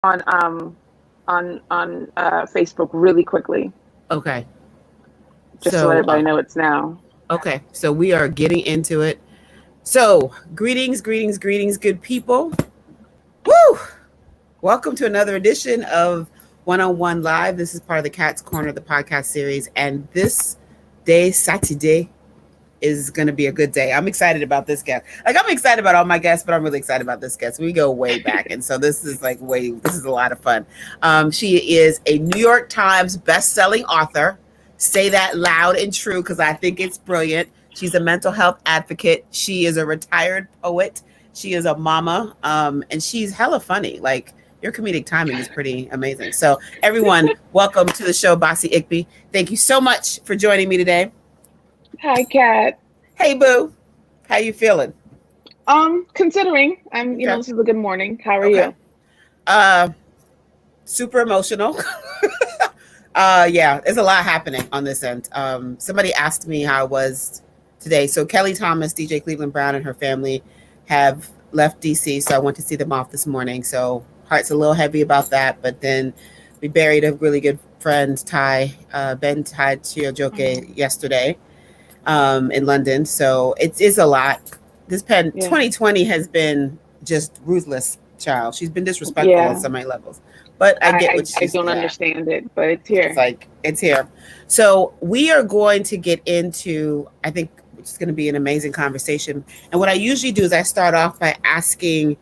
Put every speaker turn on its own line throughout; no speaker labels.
on Facebook really quickly,
Okay.
just to let
So,
everybody know it's now.
okay. So we are getting into it. So, greetings, greetings, greetings, good people. Woo! Welcome to another edition of One on One Live. This is part of the Cat's Corner, the podcast series. And this day, Saturday, is going to be a good day. I'm excited about this guest. Like, I'm excited about all my guests, but I'm really excited about this guest. We go way back. And so this is this is a lot of fun. She is a New York Times best-selling author. Say that loud and true because I think it's brilliant. She's a mental health advocate. She is a retired poet. She is a mama. And she's hella funny. Like, your comedic timing is pretty amazing. So, everyone, welcome to the show, Bassey Ikpi. Thank you so much for joining me today.
Hi, Kat.
Hey, boo. How you feeling?
Considering
Okay.
this is a good morning. How are
Okay.
you?
Super emotional. Yeah, there's a lot happening on this end. Somebody asked me how I was today. So Kelly Thomas, DJ Cleveland Brown, and her family have left DC. So I went to see them off this morning. So heart's a little heavy about that. But then we buried a really good friend, Ben Chiojoke, yesterday in London. So it is a lot. This 2020 has been just ruthless, child. She's been disrespectful on so many levels. But I get what she's
I don't understand it, but it's here.
It's here. So we are going to get into, I think it's going to be an amazing conversation. And what I usually do is I start off by asking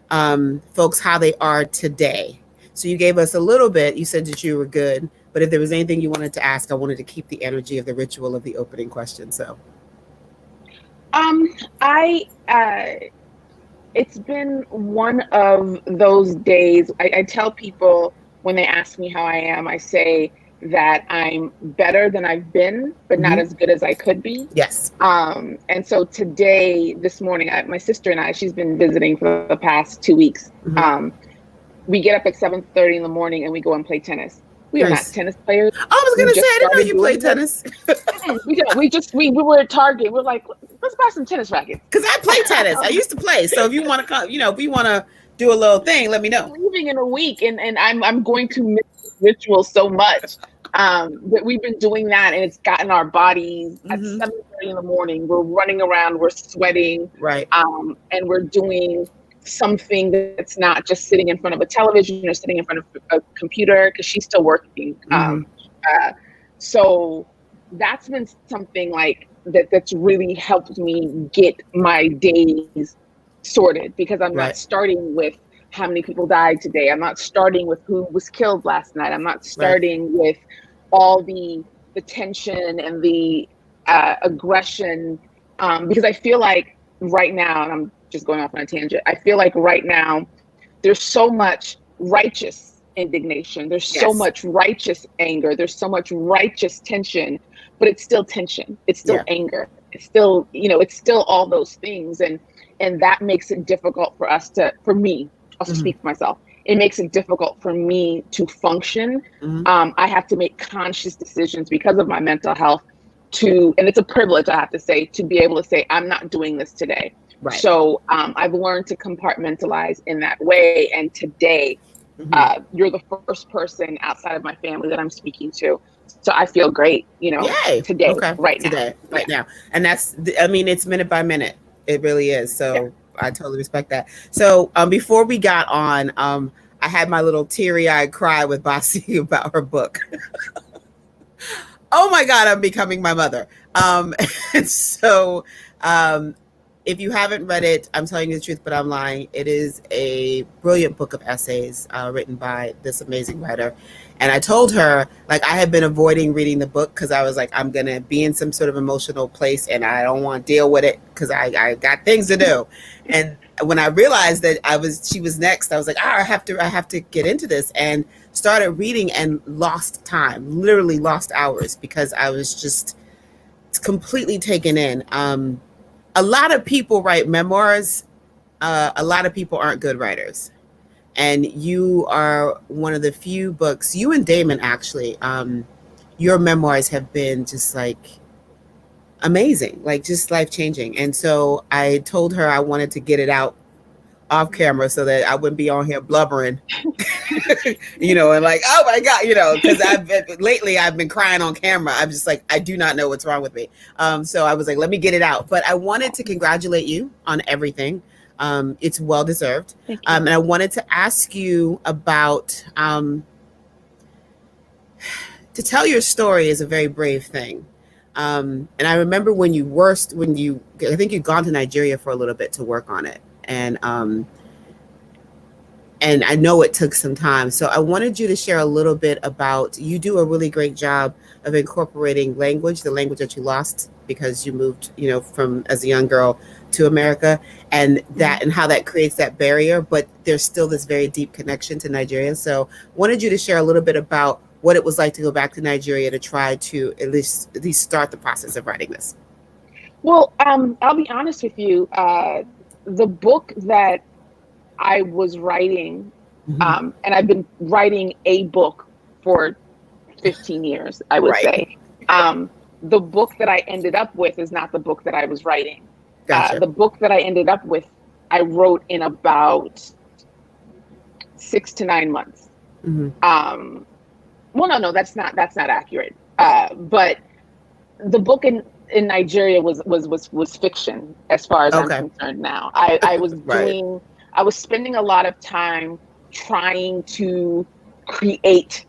folks how they are today. So you gave us a little bit. You said that you were good. But if there was anything you wanted to ask, I wanted to keep the energy of the ritual of the opening question. So,
it's been one of those days. I tell people when they ask me how I am, I say that I'm better than I've been, but not as good as I could be.
Yes.
And so this morning, my sister and I, she's been visiting for the past 2 weeks. We get up at 7:30 in the morning and we go and play tennis. We are not tennis players.
I was going to say, I didn't know you played tennis.
We were at Target. We're like, let's buy some tennis rackets.
Because I play tennis. I used to play. So if you want to come, if you want to do a little thing, let me know.
I'm leaving in a week and I'm going to miss this ritual so much. But we've been doing that and it's gotten our bodies at 7:30 in the morning. We're running around, we're sweating.
Right.
And we're doing something that's not just sitting in front of a television or sitting in front of a computer because she's still working. So that's been something like that's really helped me get my days sorted because I'm not starting with how many people died today. I'm not starting with who was killed last night. I'm not starting with all the tension and the aggression because I feel like right now, and I'm just going off on a tangent, I feel like right now there's so much righteous indignation, there's so much righteous anger, there's so much righteous tension, but it's still tension, it's still anger, it's still, it's still all those things, and that makes it difficult for me, I'll speak for myself, it makes it difficult for me to function. I have to make conscious decisions because of my mental health and it's a privilege, I have to say, to be able to say, I'm not doing this today. Right. So I've learned to compartmentalize in that way. And today, you're the first person outside of my family that I'm speaking to. So I feel great, today, right now.
And it's minute by minute. It really is. So I totally respect that. So before we got on, I had my little teary-eyed cry with Bassey about her book. Oh my God, I'm becoming my mother. And so if you haven't read it, I'm telling you the truth, but I'm lying. It is a brilliant book of essays written by this amazing writer. And I told her, I had been avoiding reading the book because I was like, I'm going to be in some sort of emotional place and I don't want to deal with it because I got things to do. And when I realized that she was next, I was like, I have to get into this, and started reading and lost time, literally lost hours because I was just completely taken in. A lot of people write memoirs. A lot of people aren't good writers. And you are one of the few books, you and Damon actually, your memoirs have been just amazing, just life-changing. And so I told her I wanted to get it out off camera so that I wouldn't be on here blubbering, and like, oh my God, because lately I've been crying on camera. I'm just like, I do not know what's wrong with me. So I was like, let me get it out. But I wanted to congratulate you on everything. It's well deserved. And I wanted to ask you about, to tell your story is a very brave thing. And I remember when I think you'd gone to Nigeria for a little bit to work on it. And I know it took some time. So I wanted you to share a little bit about, you do a really great job of incorporating the language that you lost because you moved, from as a young girl to America, and how that creates that barrier, but there's still this very deep connection to Nigeria. So wanted you to share a little bit about what it was like to go back to Nigeria to try to at least start the process of writing this.
Well, I'll be honest with you. The book that I was writing, and I've been writing a book for 15 years, I would say. The book that I ended up with is not the book that I was writing.
Gotcha.
The book that I ended up with, I wrote in about 6 to 9 months. Well, no, that's not accurate. But the book in Nigeria was fiction as far as I'm concerned now. I was I was spending a lot of time trying to create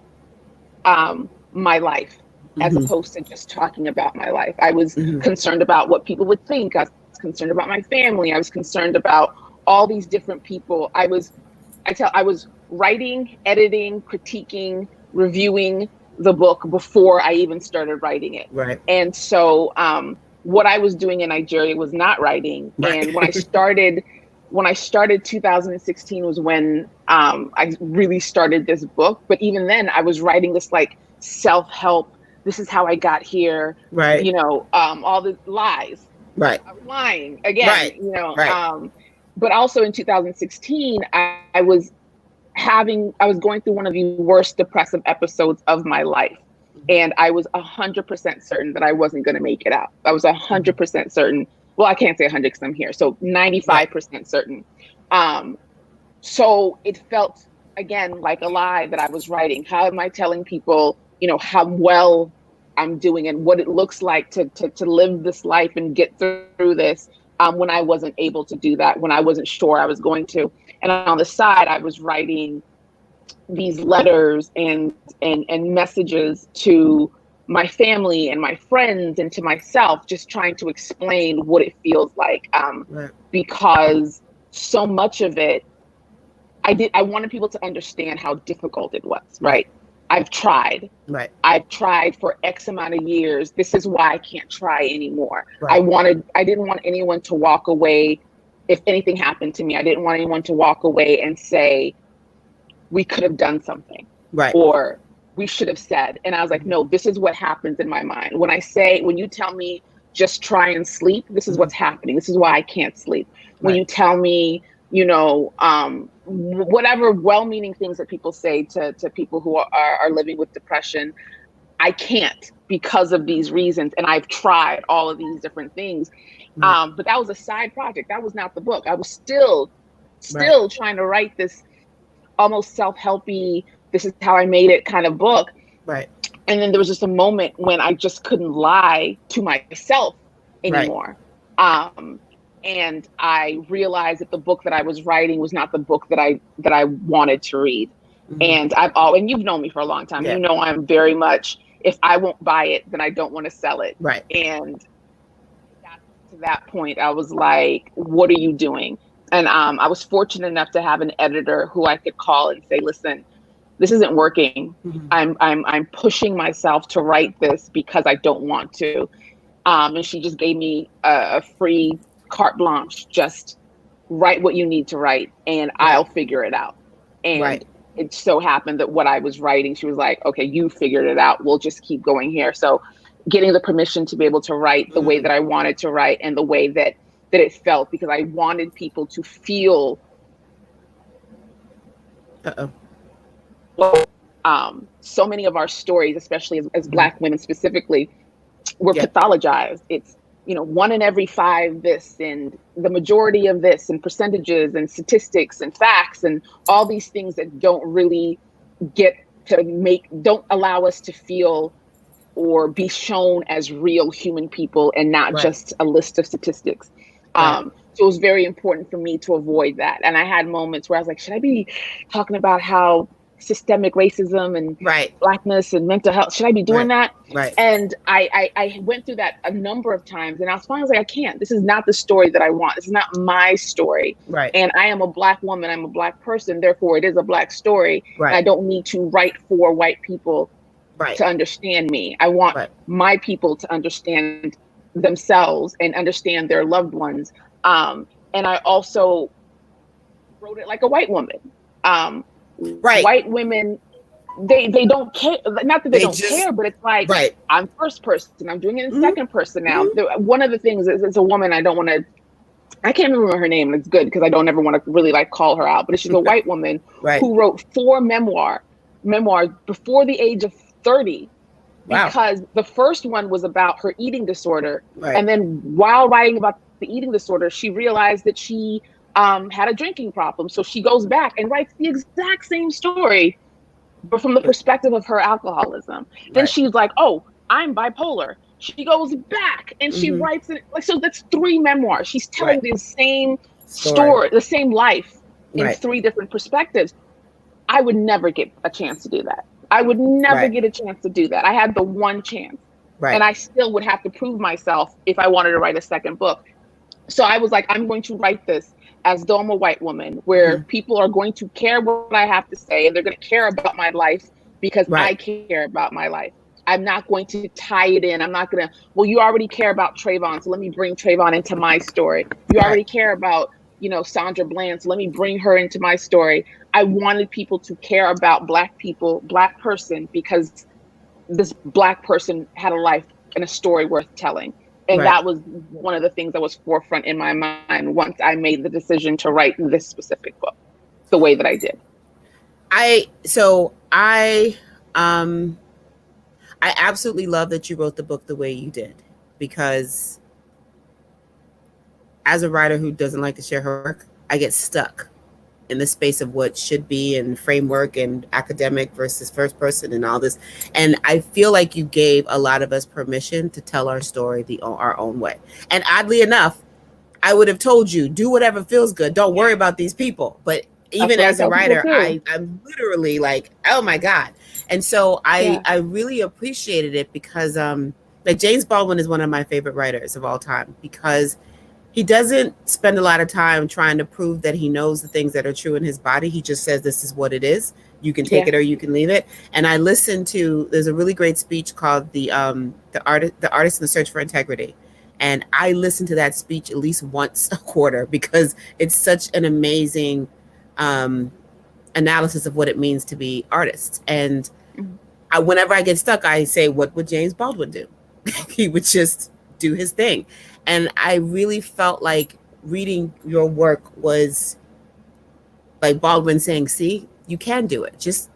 my life as opposed to just talking about my life. I was concerned about what people would think. I was concerned about my family. I was concerned about all these different people. I was writing, editing, critiquing, reviewing the book before I even started writing it.
Right.
And so what I was doing in Nigeria was not writing. Right. And when I started 2016 was when I really started this book. But even then I was writing this like self-help, this is how I got here.
Right.
All the lies.
Right.
I was lying again,
right.
Right. But also in 2016, I was going through one of the worst depressive episodes of my life. And I was 100% certain that I wasn't going to make it out. I was 100% certain. Well, I can't say 100 because I'm here. So 95% certain. So it felt, again, like a lie that I was writing. How am I telling people, how well I'm doing and what it looks like to live this life and get through this when I wasn't able to do that, when I wasn't sure I was going to. And on the side, I was writing these letters and messages to my family and my friends and to myself, just trying to explain what it feels like. Because so much of it, I wanted people to understand how difficult it was, right? I've tried.
Right.
I've tried for X amount of years. This is why I can't try anymore.
Right.
I didn't want anyone to walk away. If anything happened to me, I didn't want anyone to walk away and say, we could have done something.
Right.
Or we should have said. And I was like, no, this is what happens in my mind. When you tell me just try and sleep, this is what's happening. This is why I can't sleep. When you tell me, whatever well-meaning things that people say to people who are living with depression, I can't because of these reasons. And I've tried all of these different things. But that was a side project. That was not the book. I was still trying to write this almost self-helpy, this is how I made it kind of book.
Right.
And then there was just a moment when I just couldn't lie to myself anymore. Right. And I realized that the book that I was writing was not the book that I wanted to read. And and you've known me for a long time. Yeah. I'm very much, if I won't buy it, then I don't want to sell it.
Right.
And to that point, I was like, what are you doing? And I was fortunate enough to have an editor who I could call and say, listen, this isn't working. I'm pushing myself to write this because I don't want to. And she just gave me a free carte blanche, just write what you need to write and I'll figure it out. And it so happened that what I was writing, she was like, okay, you figured it out. We'll just keep going here. So getting the permission to be able to write the way that I wanted to write and the way that it felt, because I wanted people to feel so many of our stories, especially as Black women specifically, were pathologized. It's 1 in every 5 this, and the majority of this, and percentages and statistics and facts and all these things that don't really don't allow us to feel or be shown as real human people and not just a list of statistics. So it was very important for me to avoid that. And I had moments where I was like, should I be talking about how systemic racism and Blackness and mental health, should I be doing that? And I went through that a number of times, and I was finally like, I can't. This is not the story that I want. This is not my story. And I am a Black woman. I'm a Black person. Therefore, it is a Black story. I don't need to write for white people to understand me. I want my people to understand themselves and understand their loved ones. And I also wrote it like a white woman. White women, they don't care. Not that they don't care, but it's like, I'm first person. I'm doing it in second person now. One of the things is a woman, I can't remember her name. It's good because I don't ever want to really call her out, but she's a white woman who wrote 4 memoirs before the age of 30. Because the first one was about her eating disorder. And then while writing about the eating disorder, she realized that she had a drinking problem. So she goes back and writes the exact same story, but from the perspective of her alcoholism. Then she's like, oh, I'm bipolar. She goes back and she writes it. So that's 3 memoirs. She's telling the same story, the same life in 3 different perspectives. I would never get a chance to do that. I would never get a chance to do that. I had the one chance. And I still would have to prove myself if I wanted to write a second book. So I was like, I'm going to write this as though I'm a white woman, where people are going to care what I have to say, and they're going to care about my life because I care about my life. I'm not going to tie it in. I'm not going to, well, you already care about Trayvon, so let me bring Trayvon into my story. You already care about, Sandra Bland, so let me bring her into my story. I wanted people to care about Black people, Black person, because this Black person had a life and a story worth telling. And that was one of the things that was forefront in my mind once I made the decision to write this specific book the way that I did.
I absolutely love that you wrote the book the way you did, because as a writer who doesn't like to share her work, I get stuck in the space of what should be and framework and academic versus first person and all this. And I feel like you gave a lot of us permission to tell our story our own way. And oddly enough, I would have told you, do whatever feels good. Don't worry about these people. But even as a writer, I'm literally like, oh my God. And so I really appreciated it because James Baldwin is one of my favorite writers of all time, because he doesn't spend a lot of time trying to prove that he knows the things that are true in his body. He just says, this is what it is. You can take it or you can leave it. And I listened to, there's a really great speech called the Artist in the Search for Integrity. And I listen to that speech at least once a quarter because it's such an amazing analysis of what it means to be artists. And whenever I get stuck, I say, what would James Baldwin do? He would just do his thing. And I really felt like reading your work was like Baldwin saying, see, you can do it. Just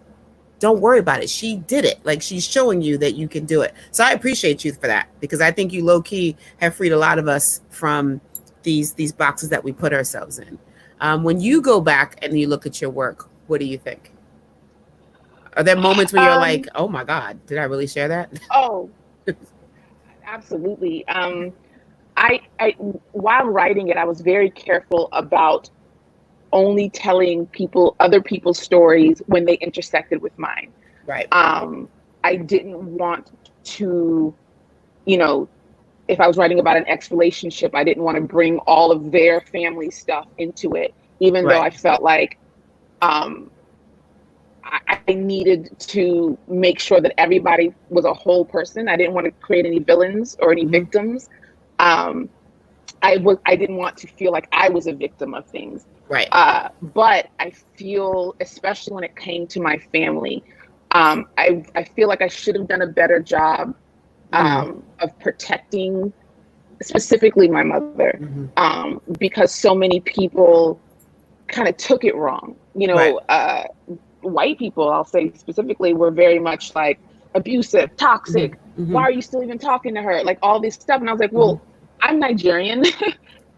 don't worry about it. She did it. Like, she's showing you that you can do it. So I appreciate you for that, because I think you low key have freed a lot of us from these boxes that we put ourselves in. When you go back and you look at your work, what do you think? Are there moments when you're like, oh my God, did I really share that?
Oh, absolutely. I while writing it, I was very careful about only telling other people's stories when they intersected with mine.
Right.
I didn't want to, if I was writing about an ex-relationship, I didn't want to bring all of their family stuff into it, even though I felt like I needed to make sure that everybody was a whole person. I didn't want to create any villains or any victims. I didn't want to feel like I was a victim of things.
Right.
But I feel, especially when it came to my family, I feel like I should have done a better job of protecting specifically my mother, because so many people kind of took it wrong. White people, I'll say specifically, were very much like abusive, toxic. Why are you still even talking to her? Like all this stuff. And I was like, well, I'm Nigerian.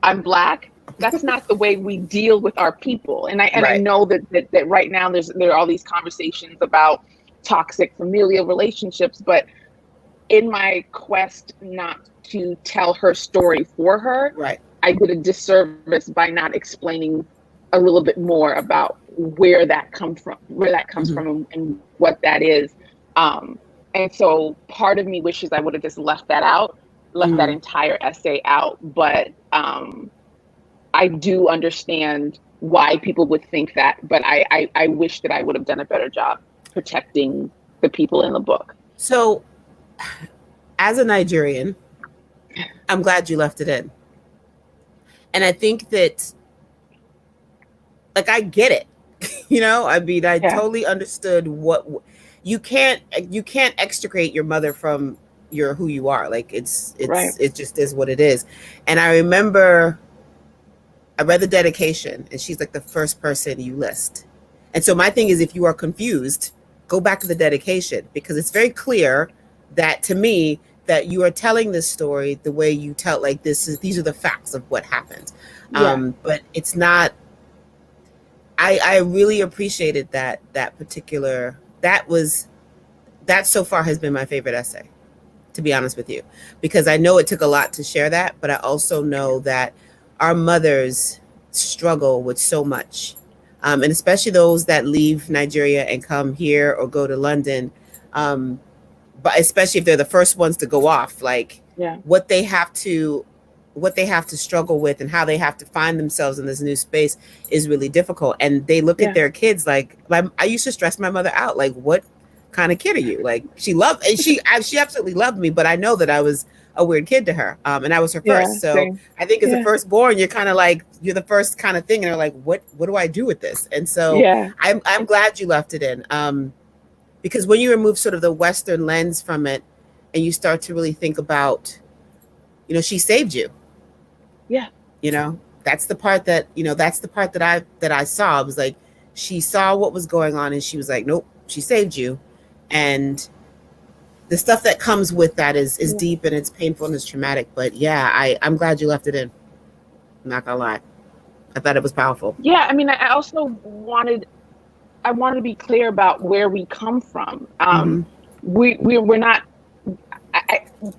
I'm Black. That's not the way we deal with our people. And I
Right.
know that right now there are all these conversations about toxic familial relationships, but in my quest not to tell her story for her,
Right.
I did a disservice by not explaining a little bit more about where that comes
Mm-hmm.
from, and what that is. And so part of me wishes I would have just left that out, left that
Mm-hmm.
entire essay out. But I do understand why people would think that. But I wish that I would have done a better job protecting the people in the book.
So, as a Nigerian, I'm glad you left it in. And I think that, like, I get it. I mean, I
Yeah.
totally understood what you can't extricate your mother from your who you are. Like,
Right.
it just is what it is. And I remember I read the dedication, and she's like the first person you list. And so my thing is, if you are confused, go back to the dedication, because it's very clear that, to me, that you are telling this story the way you tell, like, these are the facts of what happened.
Yeah.
But it's not. I really appreciated that particular. That so far has been my favorite essay, to be honest with you, because I know it took a lot to share that, but I also know that our mothers struggle with so much, and especially those that leave Nigeria and come here or go to London, um, but especially if they're the first ones to go off, like,
Yeah.
what they have to what they have to struggle with and how they have to find themselves in this new space is really difficult. And they look at
Yeah.
their kids like, I used to stress my mother out, like, what kind of kid are you? Like, she loved, and she absolutely loved me, but I know that I was a weird kid to her, and I was her
Yeah.
first. So
Same.
I think as a
Yeah.
firstborn, you're kind of like, you're the first kind of thing, and they're like, what do I do with this? And so
Yeah.
I'm glad you left it in, because when you remove sort of the Western lens from it, and you start to really think about, she saved you.
Yeah.
That's the part that I saw. It was like, she saw what was going on, and she was like, nope, she saved you. And the stuff that comes with that is
Yeah.
deep, and it's painful, and it's traumatic. But yeah, I'm glad you left it in. I'm not gonna lie. I thought it was powerful.
Yeah. I mean, I wanted to be clear about where we come from.
Mm-hmm.
We're not.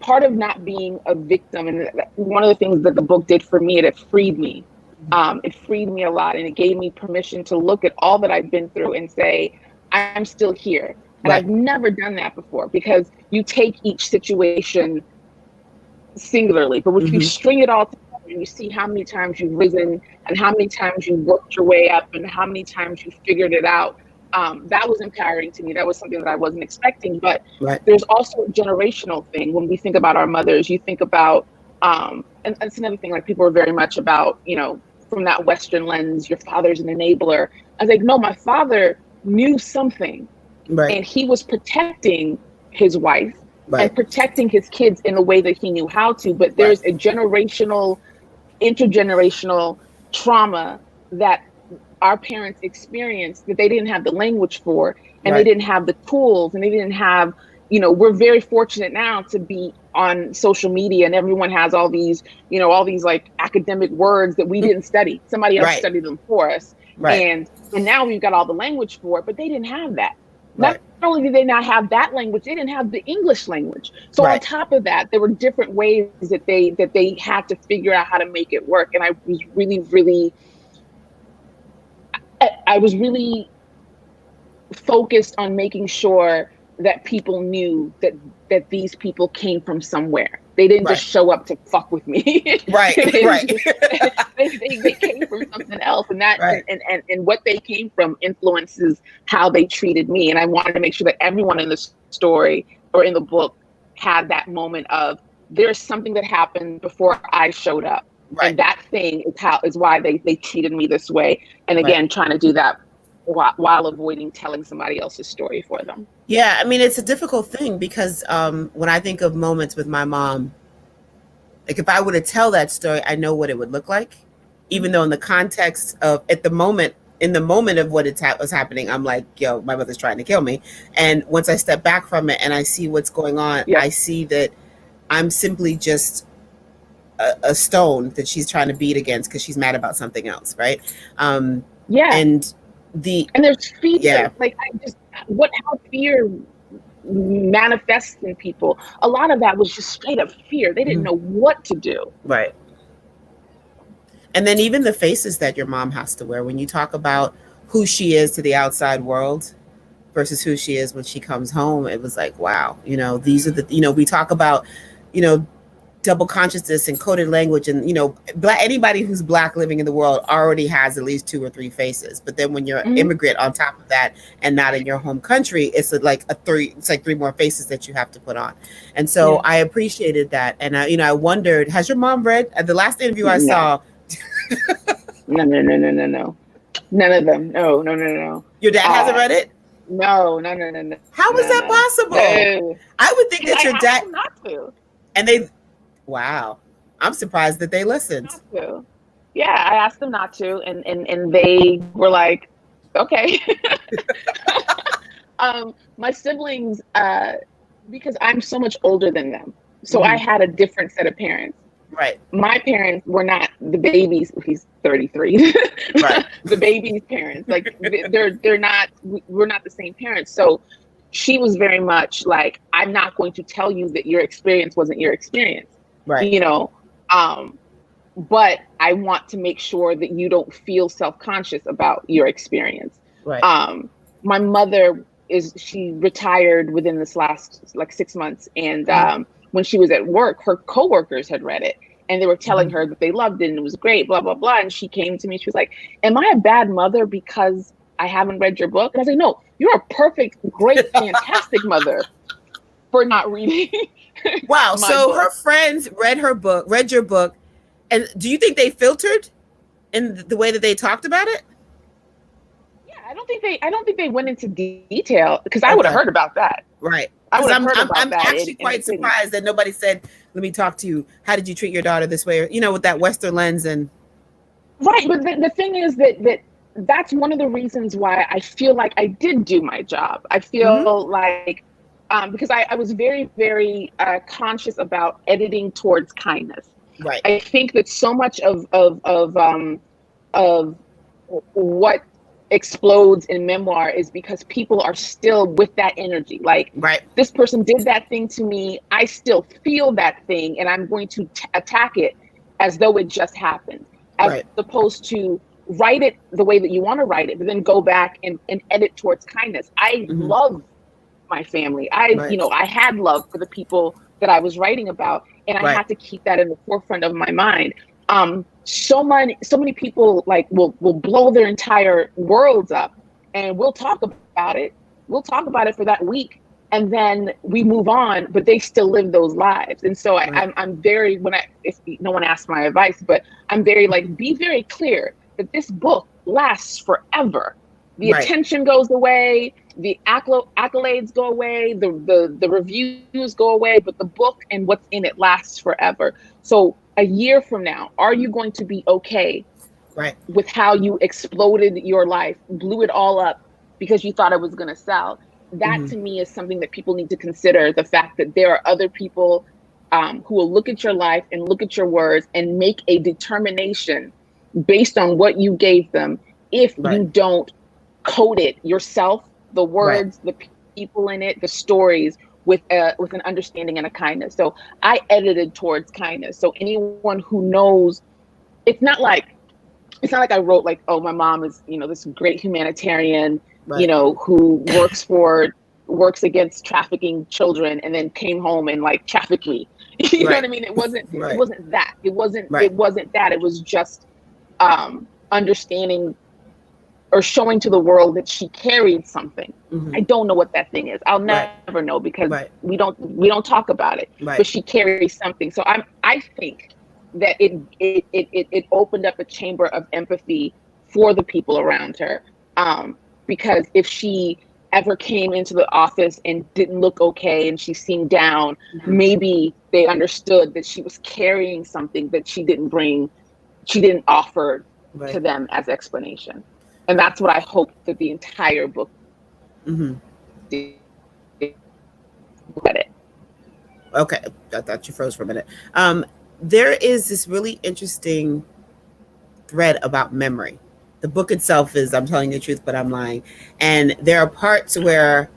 Part of not being a victim, and one of the things that the book did for me, it freed me. It freed me a lot, and it gave me permission to look at all that I've been through and say, I'm still here. And
Right.
I've never done that before, because you take each situation singularly, but if you
Mm-hmm.
string it all together and you see how many times you've risen, and how many times you worked your way up, and how many times you figured it out, that was empowering to me. That was something that I wasn't expecting. But
Right.
there's also a generational thing. When we think about our mothers, you think about, and that's another thing, like, people are very much about, from that Western lens, your father's an enabler. I was like, no, my father knew something,
Right.
and he was protecting his wife
Right.
and protecting his kids in a way that he knew how to. But there's a intergenerational trauma that our parents experienced that they didn't have the language for, and they
Right.
didn't have the tools, and they didn't have, we're very fortunate now to be on social media, and everyone has all these, like, academic words that we didn't study. Somebody else
Right.
studied them for us.
Right.
And now we've got all the language for it, but they didn't have that.
Right.
Not only did they not have that language, they didn't have the English language. So on
Right.
top of that, there were different ways that they had to figure out how to make it work. And I was really, really, focused on making sure that people knew that these people came from somewhere. They didn't
Right.
just show up to fuck with me.
Right. Right.
They came from something else, and that
Right.
and what they came from influences how they treated me. And I wanted to make sure that everyone in the story or in the book had that moment of, there's something that happened before I showed up.
Right.
And that thing is why they treated me this way. And again,
Right.
trying to do that while avoiding telling somebody else's story for them.
Yeah, I mean, it's a difficult thing, because when I think of moments with my mom, like, if I were to tell that story, I know what it would look like, even though in the context of, in the moment of what was happening, I'm like, yo, my mother's trying to kill me. And once I step back from it and I see what's going on,
Yeah.
I see that I'm simply just a stone that she's trying to beat against because she's mad about something else, right?
Yeah.
And
there's fear.
Yeah.
Like how fear manifests in people. A lot of that was just straight up fear. They didn't know what to do.
Right. And then even the faces that your mom has to wear when you talk about who she is to the outside world versus who she is when she comes home, it was like, wow, these are the, we talk about, double consciousness and coded language, and anybody who's Black living in the world already has at least 2 or 3 faces. But then when you're an immigrant on top of that and not in your home country, it's like 3 more faces that you have to put on. And so I appreciated that. And I wondered, has your mom read at the last interview I saw?
No. None of them. No.
Your dad hasn't read it?
No.
How is that possible?
No.
I would think that your dad
not to.
And they, wow, I'm surprised that they listened.
Not to. Yeah, I asked them not to, and they were like, okay. My siblings, because I'm so much older than them, so I had a different set of parents.
Right.
My parents were not the babies. He's 33.
Right.
The baby's parents, like they're not. We're not the same parents. So she was very much like, I'm not going to tell you that your experience wasn't your experience.
Right.
But I want to make sure that you don't feel self-conscious about your experience.
Right.
My mother she retired within this last 6 months, and when she was at work, her coworkers had read it and they were telling her that they loved it and it was great, blah, blah, blah. And she came to me, she was like, am I a bad mother because I haven't read your book? And I was like, no, you're a perfect, great, fantastic mother for not reading.
Wow. So
book.
Her friends read your book. And do you think they filtered in the way that they talked about it?
Yeah, I don't think they went into detail, because I would have heard about that.
Right.
I'm
actually quite surprised that nobody said, let me talk to you. How did you treat your daughter this way? Or, with that Western lens and.
Right. But the thing is that's one of the reasons why I feel like I did do my job. I feel like, because I was very, very conscious about editing towards kindness.
Right.
I think that so much of what explodes in memoir is because people are still with that energy. Like,
right,
this person did that thing to me. I still feel that thing, and I'm going to attack it as though it just happened, as opposed to write it the way that you want to write it, but then go back and edit towards kindness. I love my family. I had love for the people that I was writing about, and I had to keep that in the forefront of my mind. So many people will blow their entire worlds up, and we'll talk about it. We'll talk about it for that week, and then we move on, but they still live those lives. And so I'm very, if no one asks my advice, but I'm very be very clear that this book lasts forever. The attention goes away, the accolades go away, the reviews go away, but the book and what's in it lasts forever. So a year from now, are you going to be okay with how you exploded your life, blew it all up because you thought it was going to sell? That to me is something that people need to consider, the fact that there are other people who will look at your life and look at your words and make a determination based on what you gave them if you don't code it yourself, the words, the people in it, the stories, with an understanding and a kindness. So I edited towards kindness. So anyone who knows, it's not like I wrote oh, my mom is, this great humanitarian, who works against trafficking children and then came home and trafficked me. You know what I mean? It wasn't that. It wasn't that. It was just understanding or showing to the world that she carried something. I don't know what that thing is. I'll never know, because we don't talk about it. But she carries something. So I think that it opened up a chamber of empathy for the people around her. Because if she ever came into the office and didn't look okay and she seemed down, maybe they understood that she was carrying something that she didn't offer to them as explanation. And that's what I hope that the entire book did.
Okay, I thought you froze for a minute. there is this really interesting thread about memory. The book itself is, I'm telling you the truth, but I'm lying. And there are parts where,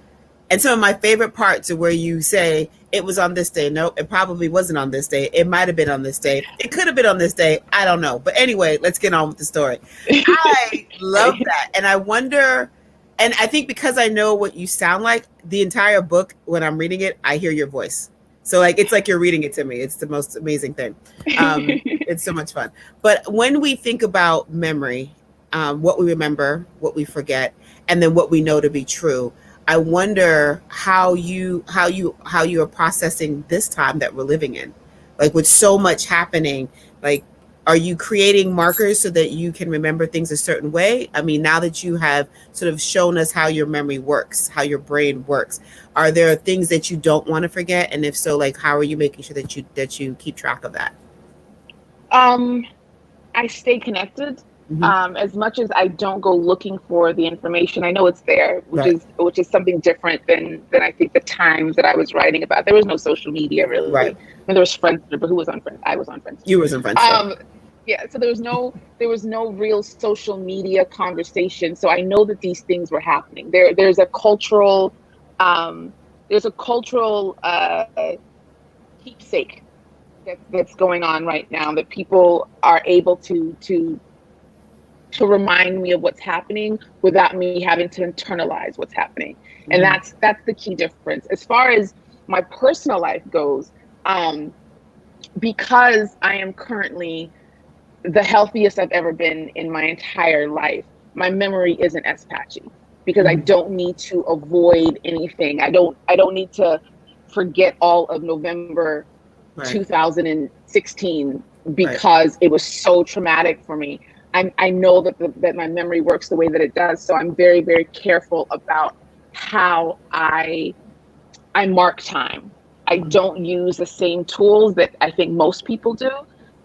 and some of my favorite parts are where you say, it was on this day. No, it probably wasn't on this day. It might have been on this day. It could have been on this day. I don't know. But anyway, let's get on with the story. I love that. And I wonder, and I think because I know what you sound like, the entire book, when I'm reading it, I hear your voice. So like, it's like you're reading it to me. It's the most amazing thing. It's so much fun. But when we think about memory, what we remember, what we forget, and then what we know to be true, I wonder how you are processing this time that we're living in, like with so much happening. Like, are you creating markers so that you can remember things a certain way? I mean, now that you have sort of shown us how your memory works, how your brain works, are there things that you don't want to forget? And if so, like, how are you making sure that you keep track of that?
I stay connected. As much as I don't go looking for the information, I know it's there, which is something different than I think the times that I was writing about. There was no social media really.
Right.
I mean, there was Friendster, but who was on Friendster? I was on Friendster.
You was on Friendster.
Yeah. So there was no real social media conversation. So I know that these things were happening. There's a cultural keepsake that's going on right now, that people are able to remind me of what's happening without me having to internalize what's happening. And that's the key difference. As far as my personal life goes, because I am currently the healthiest I've ever been in my entire life, my memory isn't as patchy, because I don't need to avoid anything. I don't need to forget all of November 2016 because it was so traumatic for me. I know that my memory works the way that it does. So I'm very, very careful about how I mark time. I don't use the same tools that I think most people do.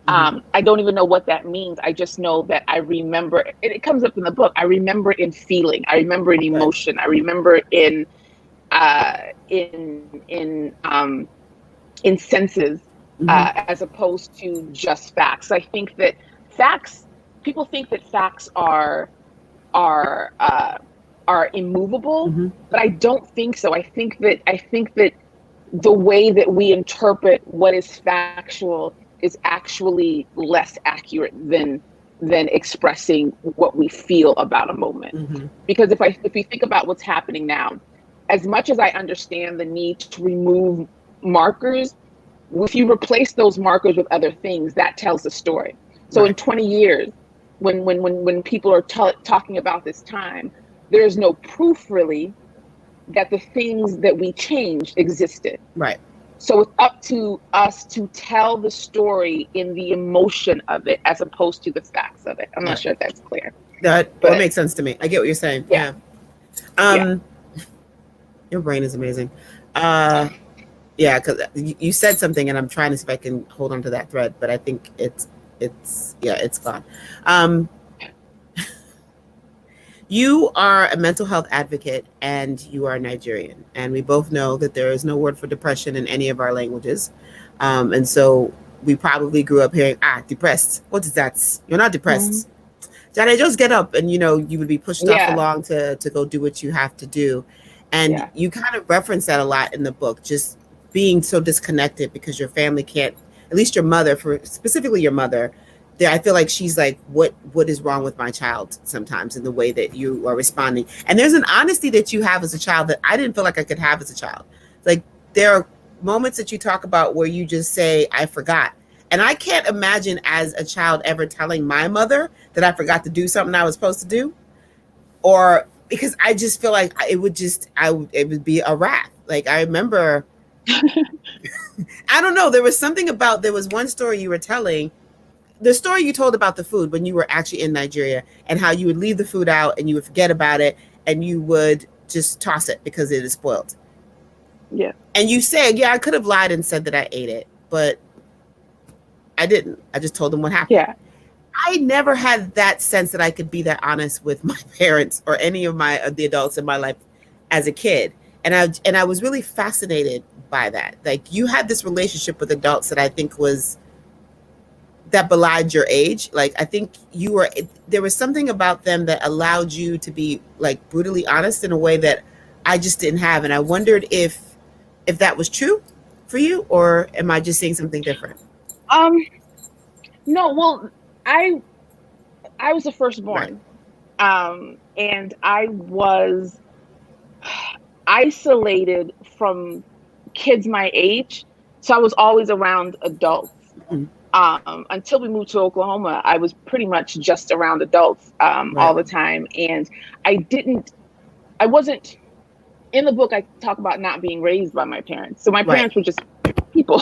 I don't even know what that means. I just know that I remember, and it comes up in the book. I remember in feeling. I remember in emotion. I remember in senses, as opposed to just facts. I think that people think that facts are immovable, but I don't think so. I think that the way that we interpret what is factual is actually less accurate than expressing what we feel about a moment. Because if we think about what's happening now, as much as I understand the need to remove markers, if you replace those markers with other things, that tells the story. So in 20 years, when people are talking about this time, there's no proof really that the things that we changed existed.
Right.
So it's up to us to tell the story in the emotion of it as opposed to the facts of it. I'm not sure if that's clear.
That makes sense to me. I get what you're saying. Yeah. Your brain is amazing. Yeah, because you said something, and I'm trying to see if I can hold on to that thread, but I think it's gone. You are a mental health advocate, and you are Nigerian, and we both know that there is no word for depression in any of our languages, and so we probably grew up hearing, depressed. What is that? You're not depressed. Jade, just get up, and you would be pushed off along to go do what you have to do, and you kind of reference that a lot in the book, just being so disconnected because your family can't, at least your mother, specifically your mother, I feel like she's like, what is wrong with my child sometimes in the way that you are responding. And there's an honesty that you have as a child that I didn't feel like I could have as a child. Like, there are moments that you talk about where you just say, I forgot. And I can't imagine as a child ever telling my mother that I forgot to do something I was supposed to do, or because I just feel like it would be a wrath. Like, I remember, I don't know, there was one story you were telling, the story you told about the food when you were actually in Nigeria, and how you would leave the food out and you would forget about it and you would just toss it because it is spoiled.
Yeah.
And you said, I could have lied and said that I ate it, but I didn't. I just told them what happened.
Yeah.
I never had that sense that I could be that honest with my parents or any of the adults in my life as a kid. And I was really fascinated by that. Like, you had this relationship with adults that I think was that belied your age. Like, I think there was something about them that allowed you to be like brutally honest in a way that I just didn't have. And I wondered if that was true for you, or am I just seeing something different?
No, well, I was the firstborn.
Right.
And I was isolated from kids my age. So I was always around adults. Until we moved to Oklahoma, I was pretty much just around adults all the time. And I wasn't, in the book, I talk about not being raised by my parents. So my parents were just people.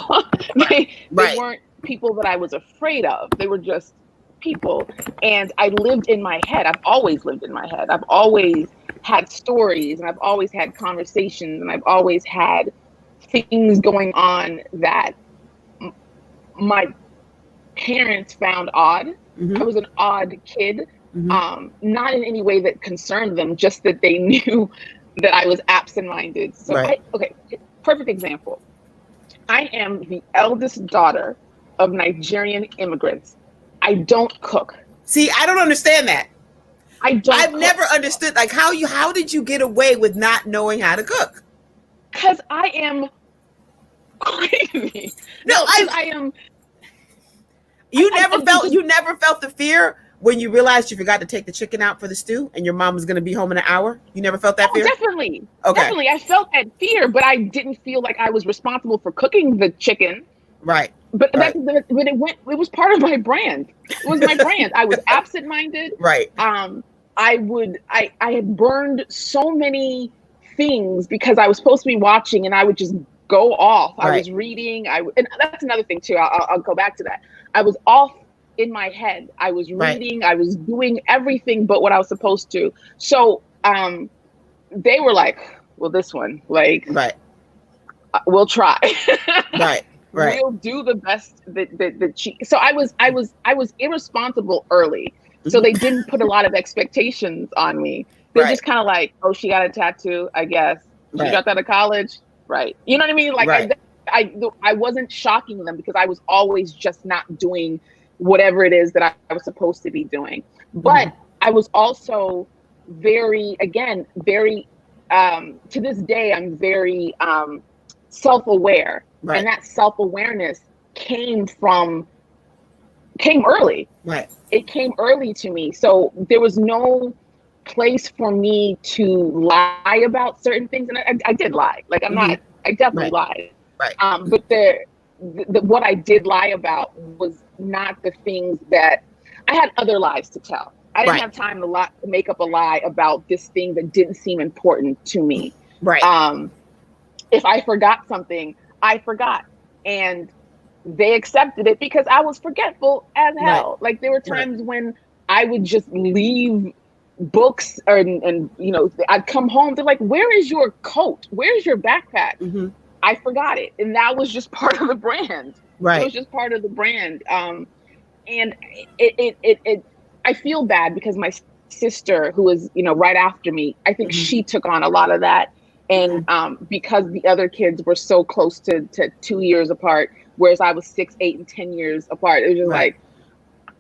They weren't people that I was afraid of. They were just people. And I lived in my head. I've always lived in my head. I've always had stories, and I've always had conversations, and I've always had things going on that my parents found odd. I was an odd kid, not in any way that concerned them, just that they knew that I was absent-minded. So perfect example. I am the eldest daughter of Nigerian immigrants. I don't cook.
See, I don't understand that.
I've
never understood, like, how did you get away with not knowing how to cook?
Because I am crazy. I am.
You never felt the fear when you realized you forgot to take the chicken out for the stew and your mom was going to be home in an hour? You never felt that fear?
Definitely.
Okay.
Definitely. I felt that fear, but I didn't feel like I was responsible for cooking the chicken.
Right.
But it was part of my brand. It was my brand. I was absent-minded.
Right.
I had burned so many things because I was supposed to be watching, and I would just go off. I was reading. And that's another thing too. I'll go back to that. I was off in my head. I was reading. I was doing everything but what I was supposed to. So they were like, "Well, this one, like, we'll try."
Right.
We'll do the best that she. So I was irresponsible early. So they didn't put a lot of expectations on me. They're just kind of like, "Oh, she got a tattoo, I guess. She got that at college, right?" You know what I mean? Like, I wasn't shocking them because I was always just not doing whatever it is that I was supposed to be doing. But I was also very, to this day, I'm very self-aware. Right. And that self-awareness came early. Right. It came early to me. So there was no place for me to lie about certain things. And I did lie. Like, I definitely lied. Right. But what I did lie about was not the things that I had other lies to tell. I didn't have time to make up a lie about this thing that didn't seem important to me. Right. If I forgot something, I forgot, and they accepted it because I was forgetful as hell. Right. Like, there were times when I would just leave books and I'd come home. They're like, "Where is your coat? Where's your backpack?" I forgot it, and that was just part of the brand. Right. It was just part of the brand. And it I feel bad because my sister, who was right after me, I think she took on a lot of that. And because the other kids were so close to 2 years apart, whereas I was 6, 8, and 10 years apart, it was just like,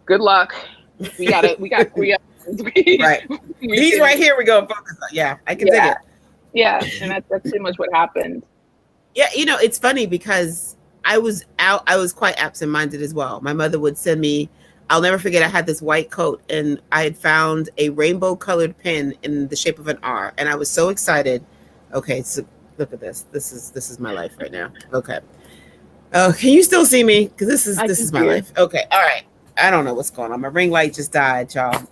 good luck. We got 3 others.
Right. He's right here. We go focus on. Yeah, I can dig it.
Yeah, and that's pretty much what happened.
Yeah, it's funny because I was quite absent-minded as well. My mother would send me. I'll never forget, I had this white coat and I had found a rainbow-colored pin in the shape of an R, and I was so excited. Okay, so look at this. This is my life right now. Okay. Oh, can you still see me? Because this is my life. Okay. All right. I don't know what's going on. My ring light just died, y'all.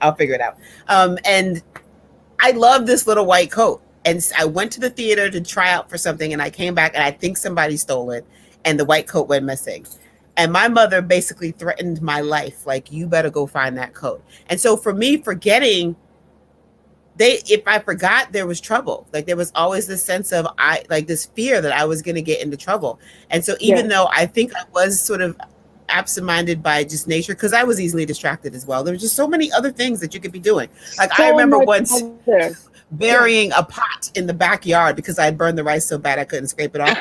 I'll figure it out. And I love this little white coat. And I went to the theater to try out for something, and I came back, and I think somebody stole it, and the white coat went missing. And my mother basically threatened my life, like, "You better go find that coat." And so for me, forgetting, if I forgot, there was trouble. Like, there was always this sense of this fear that I was going to get into trouble. And so even though I think I was sort of absent-minded by just nature, because I was easily distracted as well, there were just so many other things that you could be doing. Like, I remember once burying a pot in the backyard because I had burned the rice so bad I couldn't scrape it off.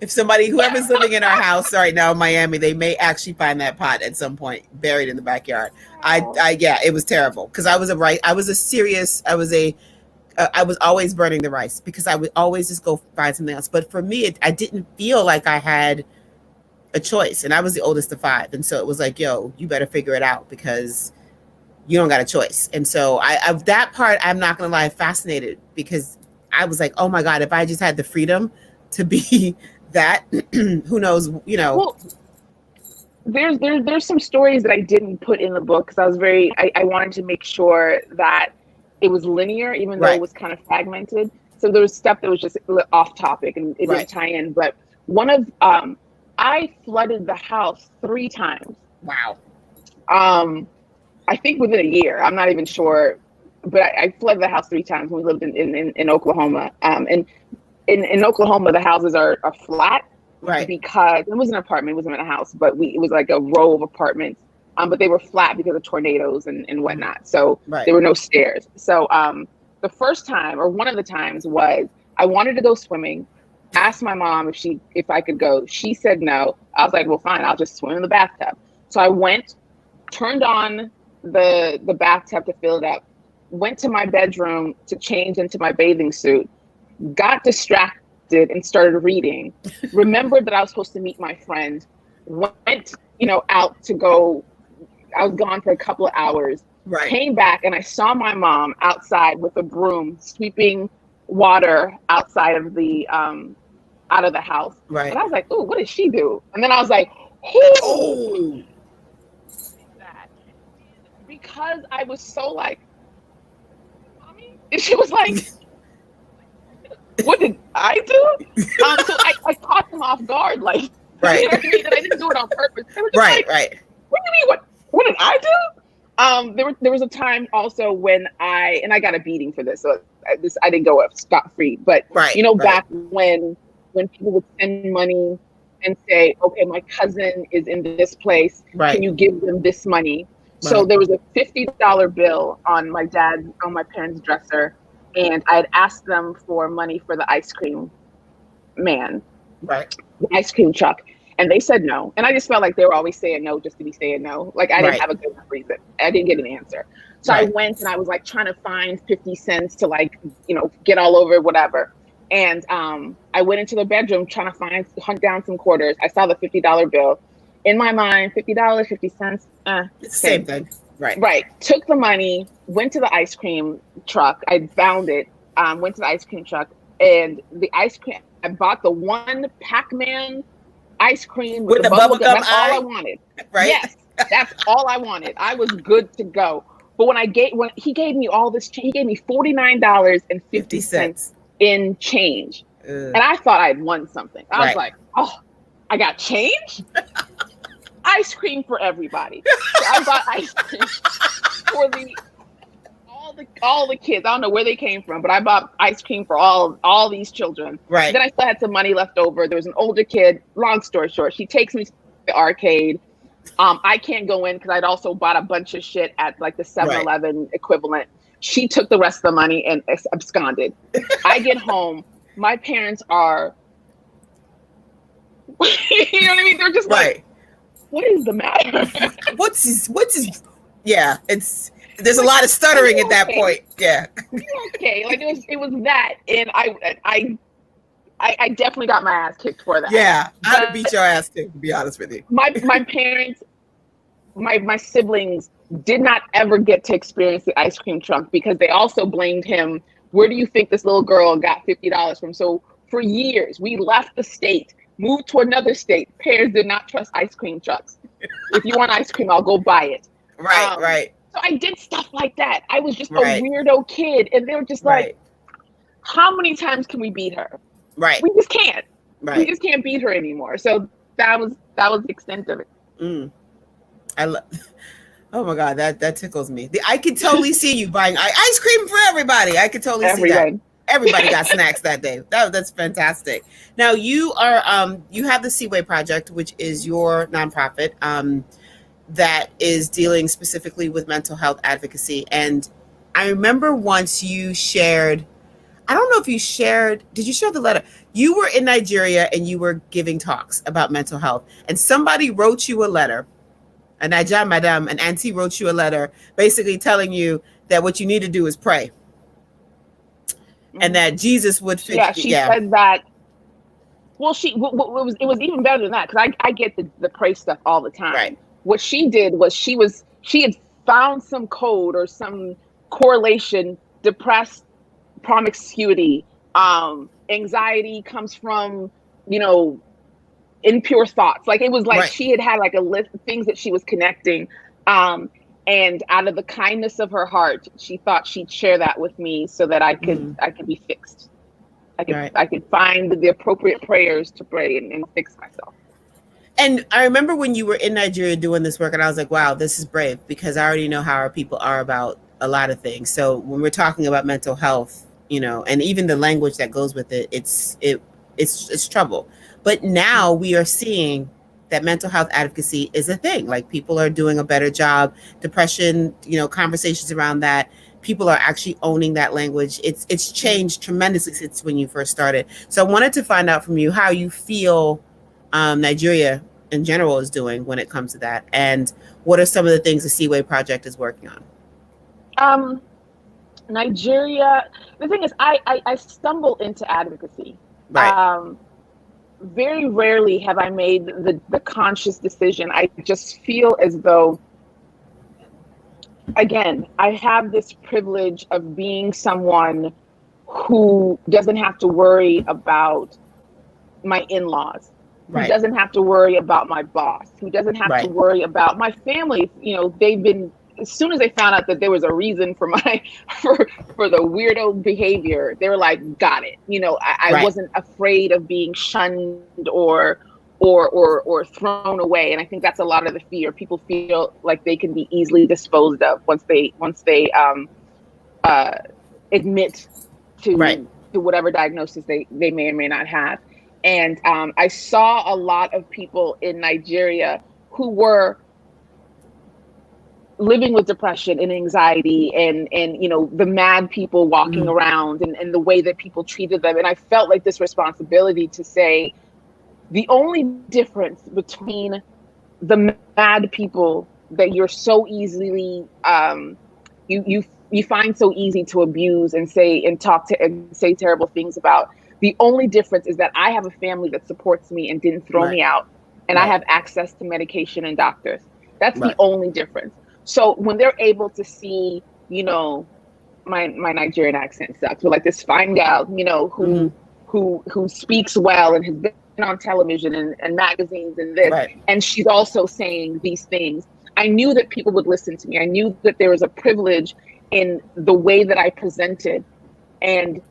If whoever's living in our house right now in Miami, they may actually find that pot at some point buried in the backyard. Yeah, it was terrible because I was always burning the rice because I would always just go find something else. But for me, I didn't feel like I had a choice, and I was the oldest of 5, and so it was like, yo, you better figure it out because you don't got a choice. And so of that part, I'm not gonna lie, fascinated because I was like, oh my God, if I just had the freedom to be that, who knows,
Well, there's some stories that I didn't put in the book because I wanted to make sure that it was linear, even though it was kind of fragmented. So there was stuff that was just off topic and it didn't tie in. But one of I flooded the house 3 times.
Wow.
I think within a year. I'm not even sure, but I flooded the house 3 times when we lived in Oklahoma. And in Oklahoma, the houses are flat, right? Because it was an apartment, it wasn't a house, but it was like a row of apartments. But they were flat because of tornadoes and whatnot. So there were no stairs. So the first time, or one of the times, was I wanted to go swimming. Asked my mom if I could go. She said no. I was like, well, fine, I'll just swim in the bathtub. So I went, turned on the bathtub to fill it up, went to my bedroom to change into my bathing suit, got distracted and started reading. Remembered that I was supposed to meet my friend. Went, out to go. I was gone for a couple of hours. Right. Came back and I saw my mom outside with a broom sweeping water outside of the out of the house. Right. And I was like, "Ooh, what did she do?" And then I was like, "Oh, that." Because I was so like, "Mommy," and she was like, "What did I do?" So I caught them off guard, like, right. You know what I mean? And I didn't do it on purpose. They were just right. What do you mean? What did I do? There was a time also when I got a beating for this, so I didn't go scot-free. But back when people would send money and say, okay, my cousin is in this place, can you give them this money? Right. So there was a $50 bill on my parents' dresser, and I had asked them for money for the ice cream man, the ice cream truck. And they said no. And I just felt like they were always saying no just to be saying no. Like I didn't have a good reason. I didn't get an answer. So I went and I was like trying to find 50 cents to get all over whatever. And I went into the bedroom trying to hunt down some quarters. I saw the $50 bill. In my mind, $50, 50 cents.
It's the same thing. Right.
Right. Took the money, went to the ice cream truck. I found it, went to the ice cream truck, and the ice cream, I bought the one Pac-Man ice cream with the bubble gum. That's all I wanted. Right? Yes, that's all I wanted. I was good to go. But when he gave me all this, he gave me $49.50 in change, and I thought I'd won something. I was like, oh, I got change. Ice cream for everybody. So I bought ice cream for all the kids. I don't know where they came from, but I bought ice cream for all these children. Right. Then I still had some money left over. There was an older kid. Long story short, she takes me to the arcade. I can't go in because I'd also bought a bunch of shit at like the 7-Eleven equivalent. She took the rest of the money and absconded. I get home. My parents are, you know what I mean? They're just like, what is the matter?
What's his? Yeah, there's a lot of stuttering at that point. Yeah.
Okay, like it was that, and I definitely got my ass kicked for that.
Yeah, I'd have beat your ass too, to be honest with you.
My parents, my siblings did not ever get to experience the ice cream truck because they also blamed him. Where do you think this little girl got $50 from? So for years, we left the state, moved to another state. Parents did not trust ice cream trucks. If you want ice cream, I'll go buy it.
Right.
So I did stuff like that. I was just a weirdo kid. And they were just like, how many times can we beat her?
Right.
We just can't. Right. We just can't beat her anymore. So that was the extent of it.
Oh my God, that tickles me. I could totally see you buying ice cream for everybody. I could totally see that. Everybody got snacks that day. That's fantastic. Now you are you have the Seaway Project, which is your nonprofit that is dealing specifically with mental health advocacy. And I remember once you shared I don't know if you did you share the letter? You were in Nigeria and you were giving talks about mental health, and somebody wrote you a letter. An Naija madam, an auntie wrote you a letter basically telling you that what you need to do is pray. And that Jesus would fix
you. She said that. Well, it was even better than that, because I get the pray stuff all the time.
Right.
What she did was she had found some code or some correlation. Depressed, promiscuity, anxiety comes from, impure thoughts. Like, it was like she had like a list of things that she was connecting. And out of the kindness of her heart, she thought she'd share that with me so that I could be fixed. I could find the appropriate prayers to pray and fix myself.
And I remember when you were in Nigeria doing this work, and I was like, wow, this is brave, because I already know how our people are about a lot of things. So when we're talking about mental health, and even the language that goes with it, it's trouble. But now we are seeing that mental health advocacy is a thing. Like, people are doing a better job. Depression, conversations around that. People are actually owning that language. It's changed tremendously since when you first started. So I wanted to find out from you how you feel Nigeria in general is doing when it comes to that, and what are some of the things the Seaway Project is working on?
Nigeria, the thing is, I stumble into advocacy.
Right.
Very rarely have I made the conscious decision. I just feel as though, again, I have this privilege of being someone who doesn't have to worry about my in-laws, who doesn't have to worry about my boss, who doesn't have to worry about my family. They've been, as soon as they found out that there was a reason for for the weirdo behavior, they were like, got it. I wasn't afraid of being shunned or thrown away. And I think that's a lot of the fear. People feel like they can be easily disposed of once they admit to whatever diagnosis they may or may not have. And I saw a lot of people in Nigeria who were living with depression and anxiety and the mad people walking around and the way that people treated them. And I felt like this responsibility to say, the only difference between the mad people that you're so easily, you find so easy to abuse and say and talk to and say terrible things about, the only difference is that I have a family that supports me and didn't throw me out, and I have access to medication and doctors. That's the only difference. So when they're able to see, my Nigerian accent sucks, but like this fine gal, who speaks well and has been on television and magazines and this, and she's also saying these things, I knew that people would listen to me. I knew that there was a privilege in the way that I presented, and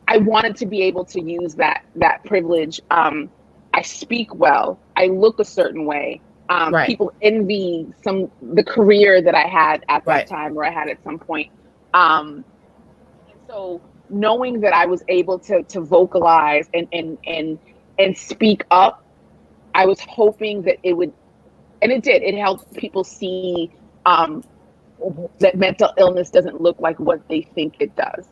I wanted to be able to use that privilege. I speak well. I look a certain way. People envy the career that I had at that time, or I had at some point. And so knowing that I was able to vocalize and speak up, I was hoping that it would, and it did. It helped people see that mental illness doesn't look like what they think it does.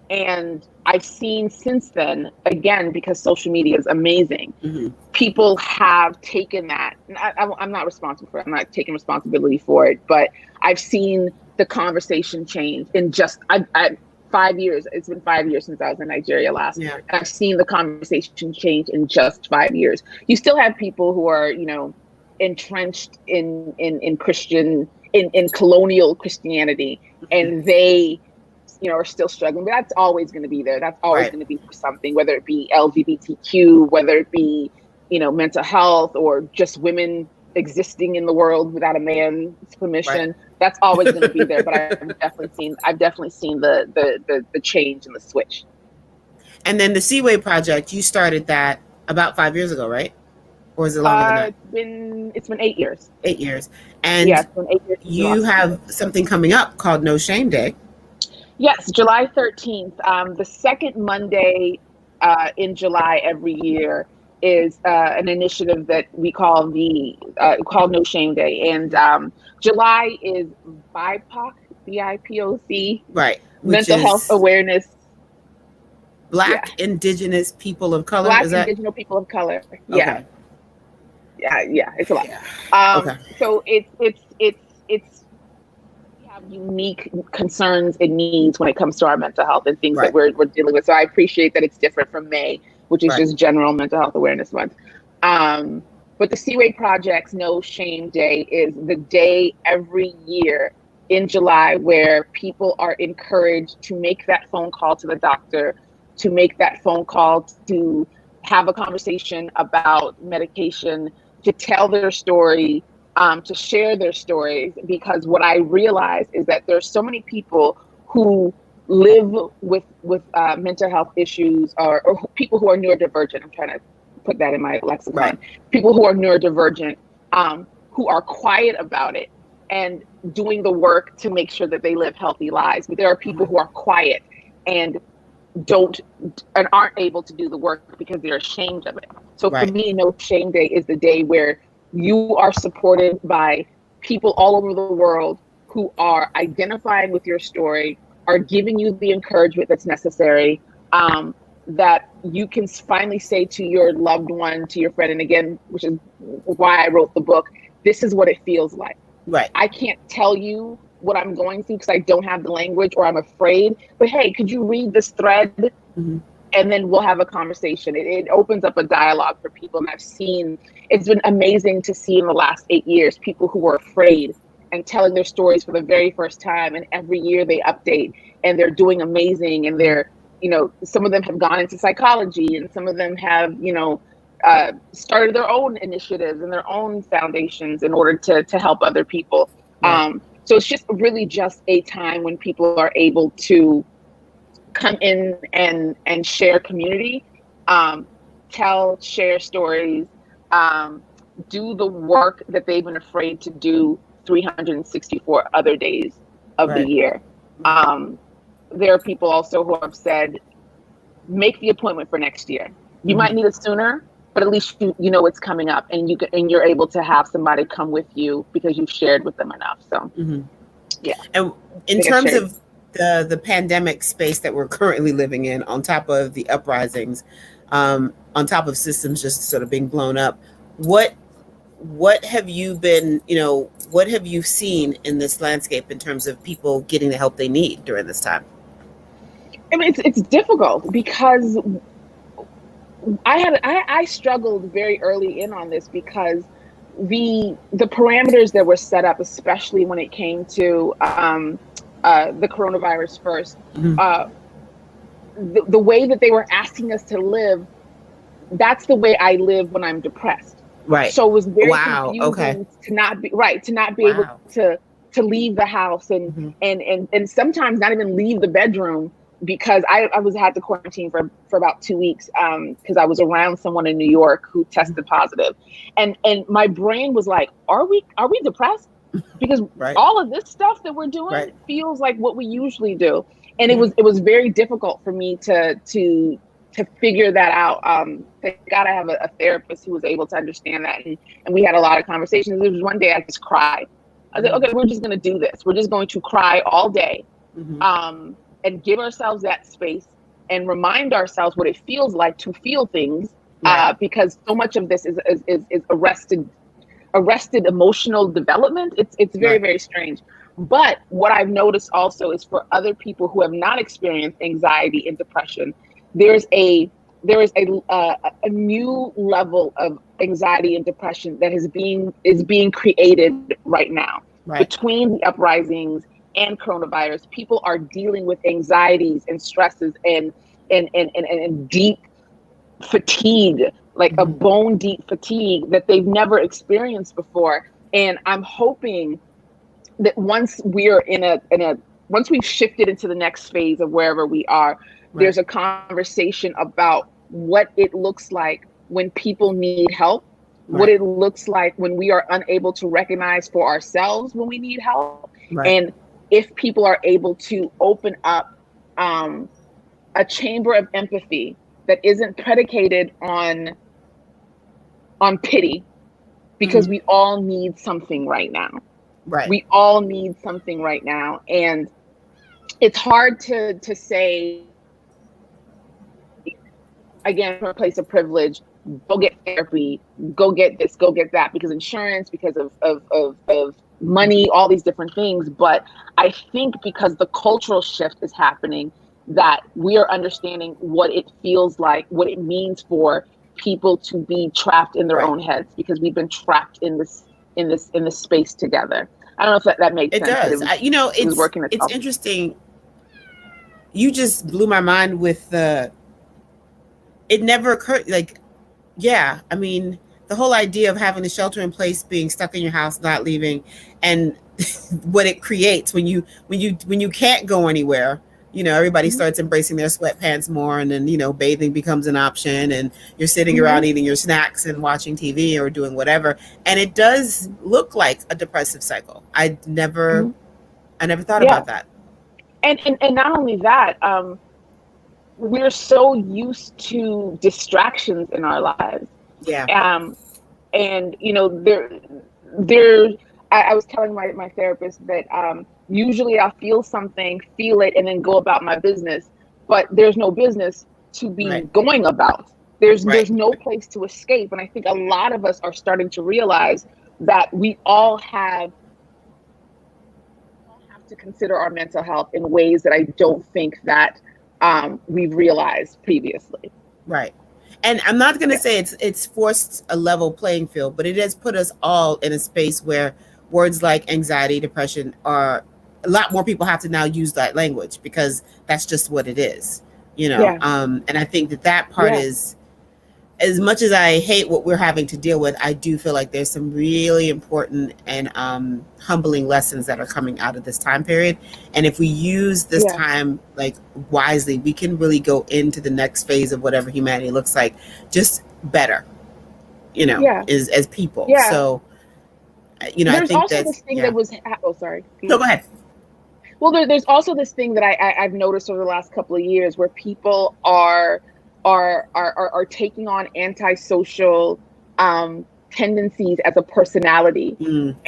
And I've seen since then, again, because social media is amazing, people have taken that. And I'm not responsible for it. I'm not taking responsibility for it, but I've seen the conversation change in just 5 years. It's been 5 years since I was in Nigeria last. And I've seen the conversation change in just 5 years. You still have people who are, entrenched in Christian, in colonial Christianity, and they, are still struggling, but that's always going to be there. That's always going to be for something, whether it be LGBTQ, whether it be, mental health, or just women existing in the world without a man's permission. That's always going to be there. But I've definitely seen the change and the switch.
And then the Seaway Project, you started that about 5 years ago, right? Or is it longer than that?
It's been 8 years.
8 years. And it's been 8 years. You have something coming up called No Shame Day.
Yes, July 13th. The second Monday in July every year is an initiative that we call called No Shame Day. And July is BIPOC, BIPOC
which
mental health
is
awareness.
Black, Indigenous people of color.
Black,
Is that
Indigenous people of color. Yeah.
okay?
Yeah, it's a lot.
Yeah. Okay.
So it's we have unique concerns and needs when it comes to our mental health and things that
Right.
we're dealing with. So I appreciate that it's different from May, which is
Right.
just general mental health awareness month. But the Seaway Project's No Shame Day is the day every year in July where people are encouraged to make that phone call to the doctor, to make that phone call to have a conversation about medication, to tell their story, to share their stories. Because what I realize is that there's so many people who live with mental health issues, or people who are neurodivergent. I'm trying to put that in my lexicon.
Right.
People who are neurodivergent, who are quiet about it and doing the work to make sure that they live healthy lives. But there are people who are quiet and aren't able to do the work because they're ashamed of it. So for
Right.
me, No Shame Day is the day where you are supported by people all over the world who are identifying with your story, are giving you the encouragement that's necessary, that you can finally say to your loved one, to your friend, and again, which is why I wrote the book, this is what it feels like.
Right.
I can't tell you what I'm going through because I don't have the language or I'm afraid, but hey, could you read this thread?
Mm-hmm.
And then we'll have a conversation. It opens up a dialogue for people. And it's been amazing to see in the last 8 years, people who were afraid and telling their stories for the very first time. And every year they update and they're doing amazing. And they're, some of them have gone into psychology and some of them have, started their own initiatives and their own foundations in order to help other people.
Right.
So it's just really just a time when people are able to come in and share community, share stories, do the work that they've been afraid to do 364 other days of the year. There are people also who have said, make the appointment for next year. You might need it sooner, but at least you know it's coming up, and you're able to have somebody come with you because you've shared with them enough. So, yeah.
And in terms of the pandemic space that we're currently living in, on top of the uprisings, on top of systems just sort of being blown up, what have you been, what have you seen in this landscape in terms of people getting the help they need during this time?
I mean, it's difficult because I struggled very early in on this because the parameters that were set up, especially when it came to the coronavirus first, the way that they were asking us to live, that's the way I live when I'm depressed.
Right.
So it was very confusing to not be able to leave the house and sometimes not even leave the bedroom, because I had to quarantine for about 2 weeks because I was around someone in New York who tested positive, and my brain was like, are we depressed? Because all of this stuff that we're doing feels like what we usually do, and it was very difficult for me to figure that out. Thank God I have a therapist who was able to understand that, and we had a lot of conversations. There was one day I just cried. I said, okay, we're just going to do this. We're just going to cry all day. And give ourselves that space and remind ourselves what it feels like to feel things, because so much of this is arrested emotional development. It's very, very strange. But what I've noticed also is for other people who have not experienced anxiety and depression, there is a new level of anxiety and depression that is being created right now between the uprisings and coronavirus. People are dealing with anxieties and stresses and deep fatigue, like a bone deep fatigue that they've never experienced before. And I'm hoping that once we've shifted into the next phase of wherever we are, there's a conversation about what it looks like when people need help, what it looks like when we are unable to recognize for ourselves when we need help. And if people are able to open up a chamber of empathy that isn't predicated on pity, because we all need something right now. We all need something right now. And it's hard to say, again, from a place of privilege, go get therapy, go get this, go get that, because insurance, because of money, all these different things. But I think because the cultural shift is happening, that we are understanding what it feels like, what it means for people to be trapped in their own heads, because we've been trapped in this space together. I don't know if that makes sense.
It does.
It was working
it's interesting. You just blew my mind with it never occurred. Like, yeah, I mean, the whole idea of having the shelter in place, being stuck in your house, not leaving, and what it creates when you can't go anywhere. Everybody starts embracing their sweatpants more, and then bathing becomes an option, and you're sitting around eating your snacks and watching TV or doing whatever, and it does look like a depressive cycle. I never thought about that.
And not only that, we're so used to distractions in our lives.
Yeah.
And I was telling my therapist that usually I'll feel something, feel it, and then go about my business. But there's no business to be going about. There's no place to escape. And I think a lot of us are starting to realize that we all have to consider our mental health in ways that I don't think that we've realized previously.
Right. And I'm not going to say it's forced a level playing field, but it has put us all in a space where words like anxiety, depression are a lot more people have to now use that language, because that's just what it is, and I think that part is, as much as I hate what we're having to deal with, I do feel like there's some really important and humbling lessons that are coming out of this time period. And if we use this time like wisely, we can really go into the next phase of whatever humanity looks like just better, as people.
Yeah.
So,
there's
I think
also this thing that was. Oh, sorry.
No, go ahead.
Well, there's also this thing that I've noticed over the last couple of years where people are taking on antisocial tendencies as a personality,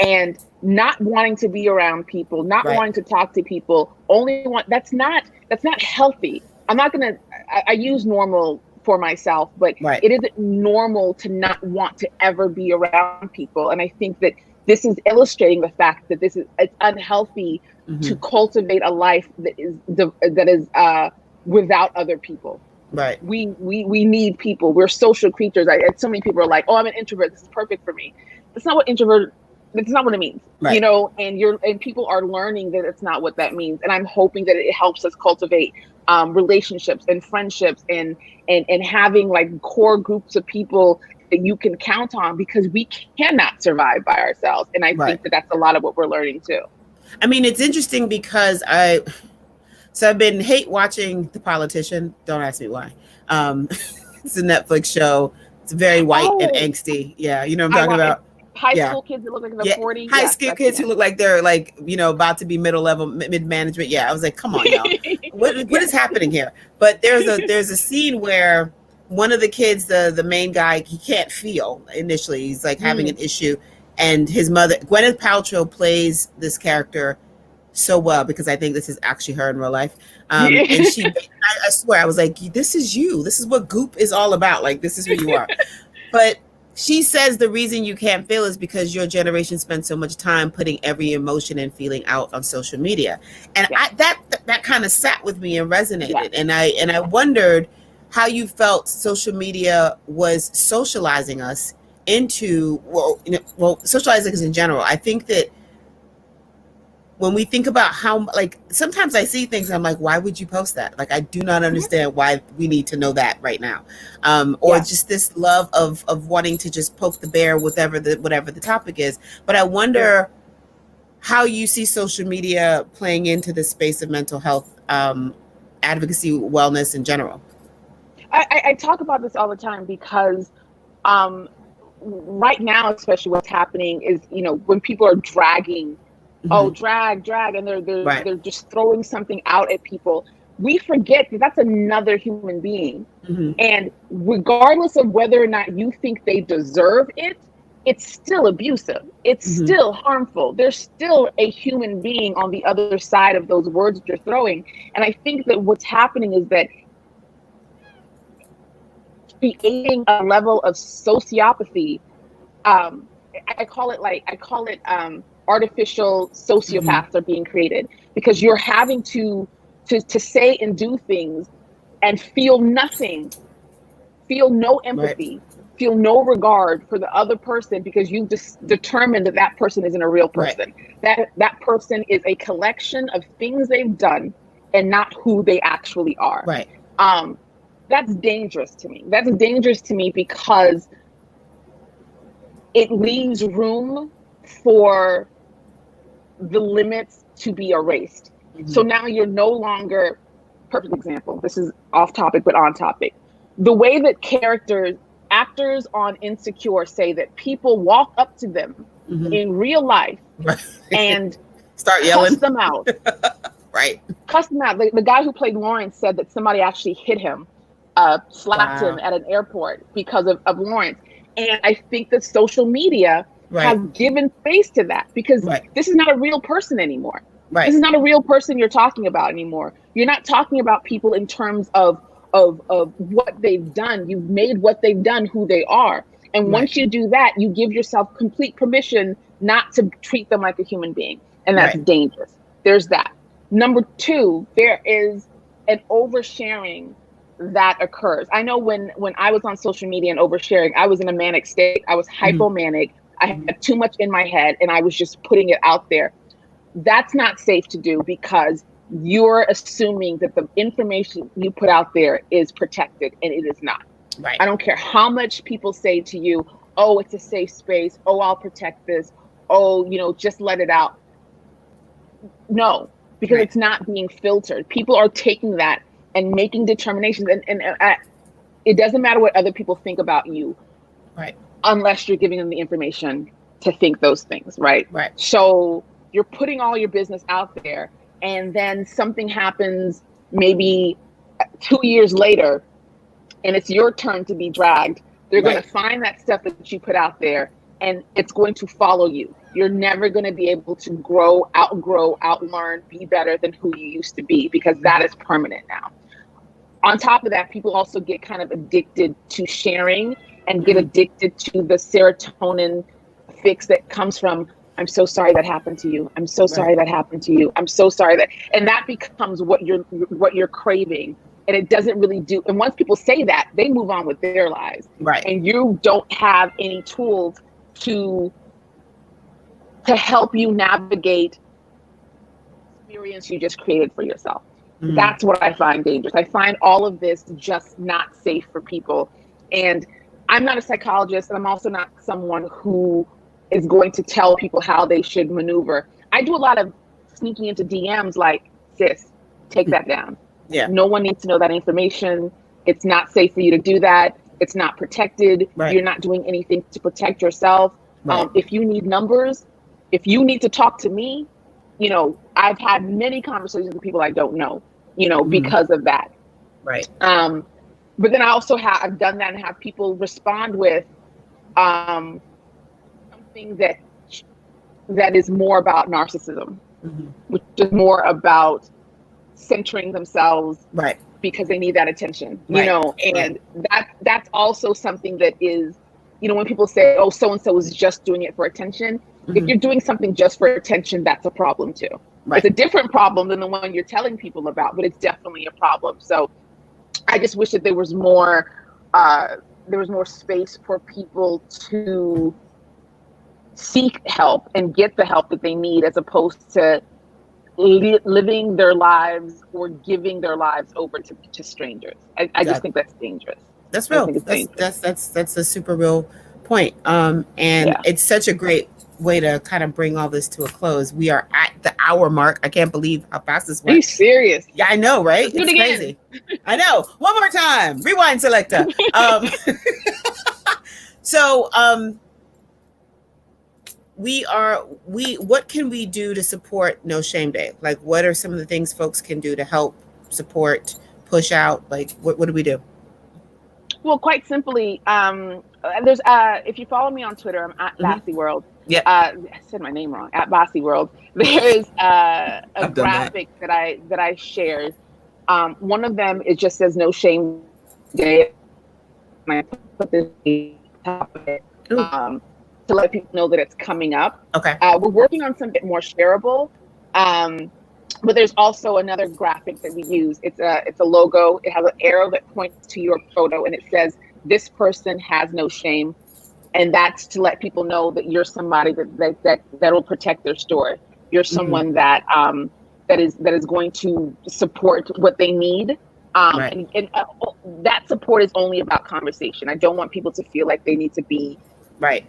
and not wanting to be around people, not wanting to talk to people, that's not healthy. I use normal for myself, but it isn't normal to not want to ever be around people. And I think that this is illustrating the fact that it's unhealthy to cultivate a life that is without other people.
Right.
We need people. We're social creatures. So many people are like, "Oh, I'm an introvert. This is perfect for me." That's not what it means.
Right.
And people are learning that it's not what that means. And I'm hoping that it helps us cultivate relationships and friendships and having like core groups of people that you can count on, because we cannot survive by ourselves. And I think that that's a lot of what we're learning too.
I mean, it's interesting because So I've been hate watching The Politician. Don't ask me why. It's a Netflix show. It's very white and angsty. Yeah, you know what I'm talking about?
High school kids that look like they're 40.
High school kids who look like they're like, about to be middle level, mid management. Yeah, I was like, come on now. What is happening here? But there's a scene where one of the kids, the main guy, he can't feel initially. He's like having an issue. And his mother, Gwyneth Paltrow, plays this character so well, because I think this is actually her in real life. And I swear, I was like, this is you. This is what Goop is all about. Like, this is who you are. But she says the reason you can't feel is because your generation spent so much time putting every emotion and feeling out on social media. And that kind of sat with me and resonated. And I wondered how you felt social media was socializing us into, socializing us in general. I think that when we think about how, like, sometimes I see things, I'm like, why would you post that? Like, I do not understand why we need to know that right now. Or just this love of wanting to just poke the bear, whatever the topic is. But I wonder how you see social media playing into the space of mental health, advocacy, wellness in general.
I talk about this all the time because right now, especially what's happening is, when people are dragging, drag, and they're just throwing something out at people, we forget that that's another human being. And regardless of whether or not you think they deserve it, it's still abusive. It's
Mm-hmm.
still harmful. There's still a human being on the other side of those words that you're throwing. And I think that what's happening is that creating a level of sociopathy. I call it artificial sociopaths are being created, because you're having to say and do things and feel nothing, feel no empathy, feel no regard for the other person, because you've just determined that that person isn't a real person. That person is a collection of things they've done and not who they actually are. That's dangerous to me. That's dangerous to me because it leaves room for the limits to be erased. So now you're no longer, perfect example, this is off topic, but on topic. The way that actors on Insecure say that people walk up to them in real life and
start yelling,
cuss them out. Cuss them out. The guy who played Lawrence said that somebody actually hit him, slapped him at an airport because of Lawrence. And I think that social media has given face to that, because this is not a real person anymore. This is not a real person you're talking about anymore. You're not talking about people in terms of what they've done. You've made what they've done who they are. And once you do that, you give yourself complete permission not to treat them like a human being. And that's dangerous. There's that. Number two, there is an oversharing that occurs. I know when I was on social media and oversharing, I was in a manic state. I was hypomanic. I had too much in my head and I was just putting it out there. That's not safe to do, because you're assuming that the information you put out there is protected, and it is not. I don't care how much people say to you, oh, it's a safe space. Oh, I'll protect this. Oh, just let it out. No, because it's not being filtered. People are taking that and making determinations. And it doesn't matter what other people think about you, unless you're giving them the information to think those things, right? So you're putting all your business out there, and then something happens maybe 2 years later, and it's your turn to be dragged. They're going to find that stuff that you put out there, and it's going to follow you. You're never going to be able to grow, outlearn, be better than who you used to be, because that is permanent now. On top of that, people also get kind of addicted to sharing and get addicted to the serotonin fix that comes from, I'm so sorry that happened to you. I'm so sorry that happened to you. I'm so sorry that, and that becomes what you're craving. And it doesn't really do. And once people say that, they move on with their lives. And you don't have any tools to help you navigate the experience you just created for yourself. That's what I find dangerous. I find all of this just not safe for people. And I'm not a psychologist, and I'm also not someone who is going to tell people how they should maneuver. I do a lot of sneaking into DMs like, sis, take that down. No one needs to know that information. It's not safe for you to do that. It's not protected. You're not doing anything to protect yourself. If you need numbers, if you need to talk to me, I've had many conversations with people I don't know, because of that. But then I've done that and have people respond with something that is more about narcissism, which is more about centering themselves because they need that attention, and that's also something that is, when people say, oh, so-and-so is just doing it for attention. If you're doing something just for attention, that's a problem too. It's a different problem than the one you're telling people about, but it's definitely a problem. So I just wish that there was more space for people to seek help and get the help that they need, as opposed to living their lives or giving their lives over to strangers. I just think that's dangerous.
That's real. That's a super real point. And it's such a great way to kind of bring all this to a close. We are at the hour mark. I can't believe how fast this went.
Are you serious?
Yeah, I know, right? It's crazy. I know. One more time. Rewind selector. What can we do to support No Shame Day? Like, what are some of the things folks can do to help support, push out? Like, what do we do?
Well, quite simply, There's if you follow me on Twitter, I'm at Bassey World.
Yeah,
I said my name wrong. At Bassey World, there is a graphic that I shared. One of them, it just says "No Shame Day," and I put this top of it to let people know that it's coming up.
Okay.
We're working on something more shareable. But there's also another graphic that we use. It's a logo. It has an arrow that points to your photo, and it says, "This person has no shame," and that's to let people know that you're somebody that will protect their story. You're someone that is going to support what they need. And that support is only about conversation. I don't want people to feel like they need to be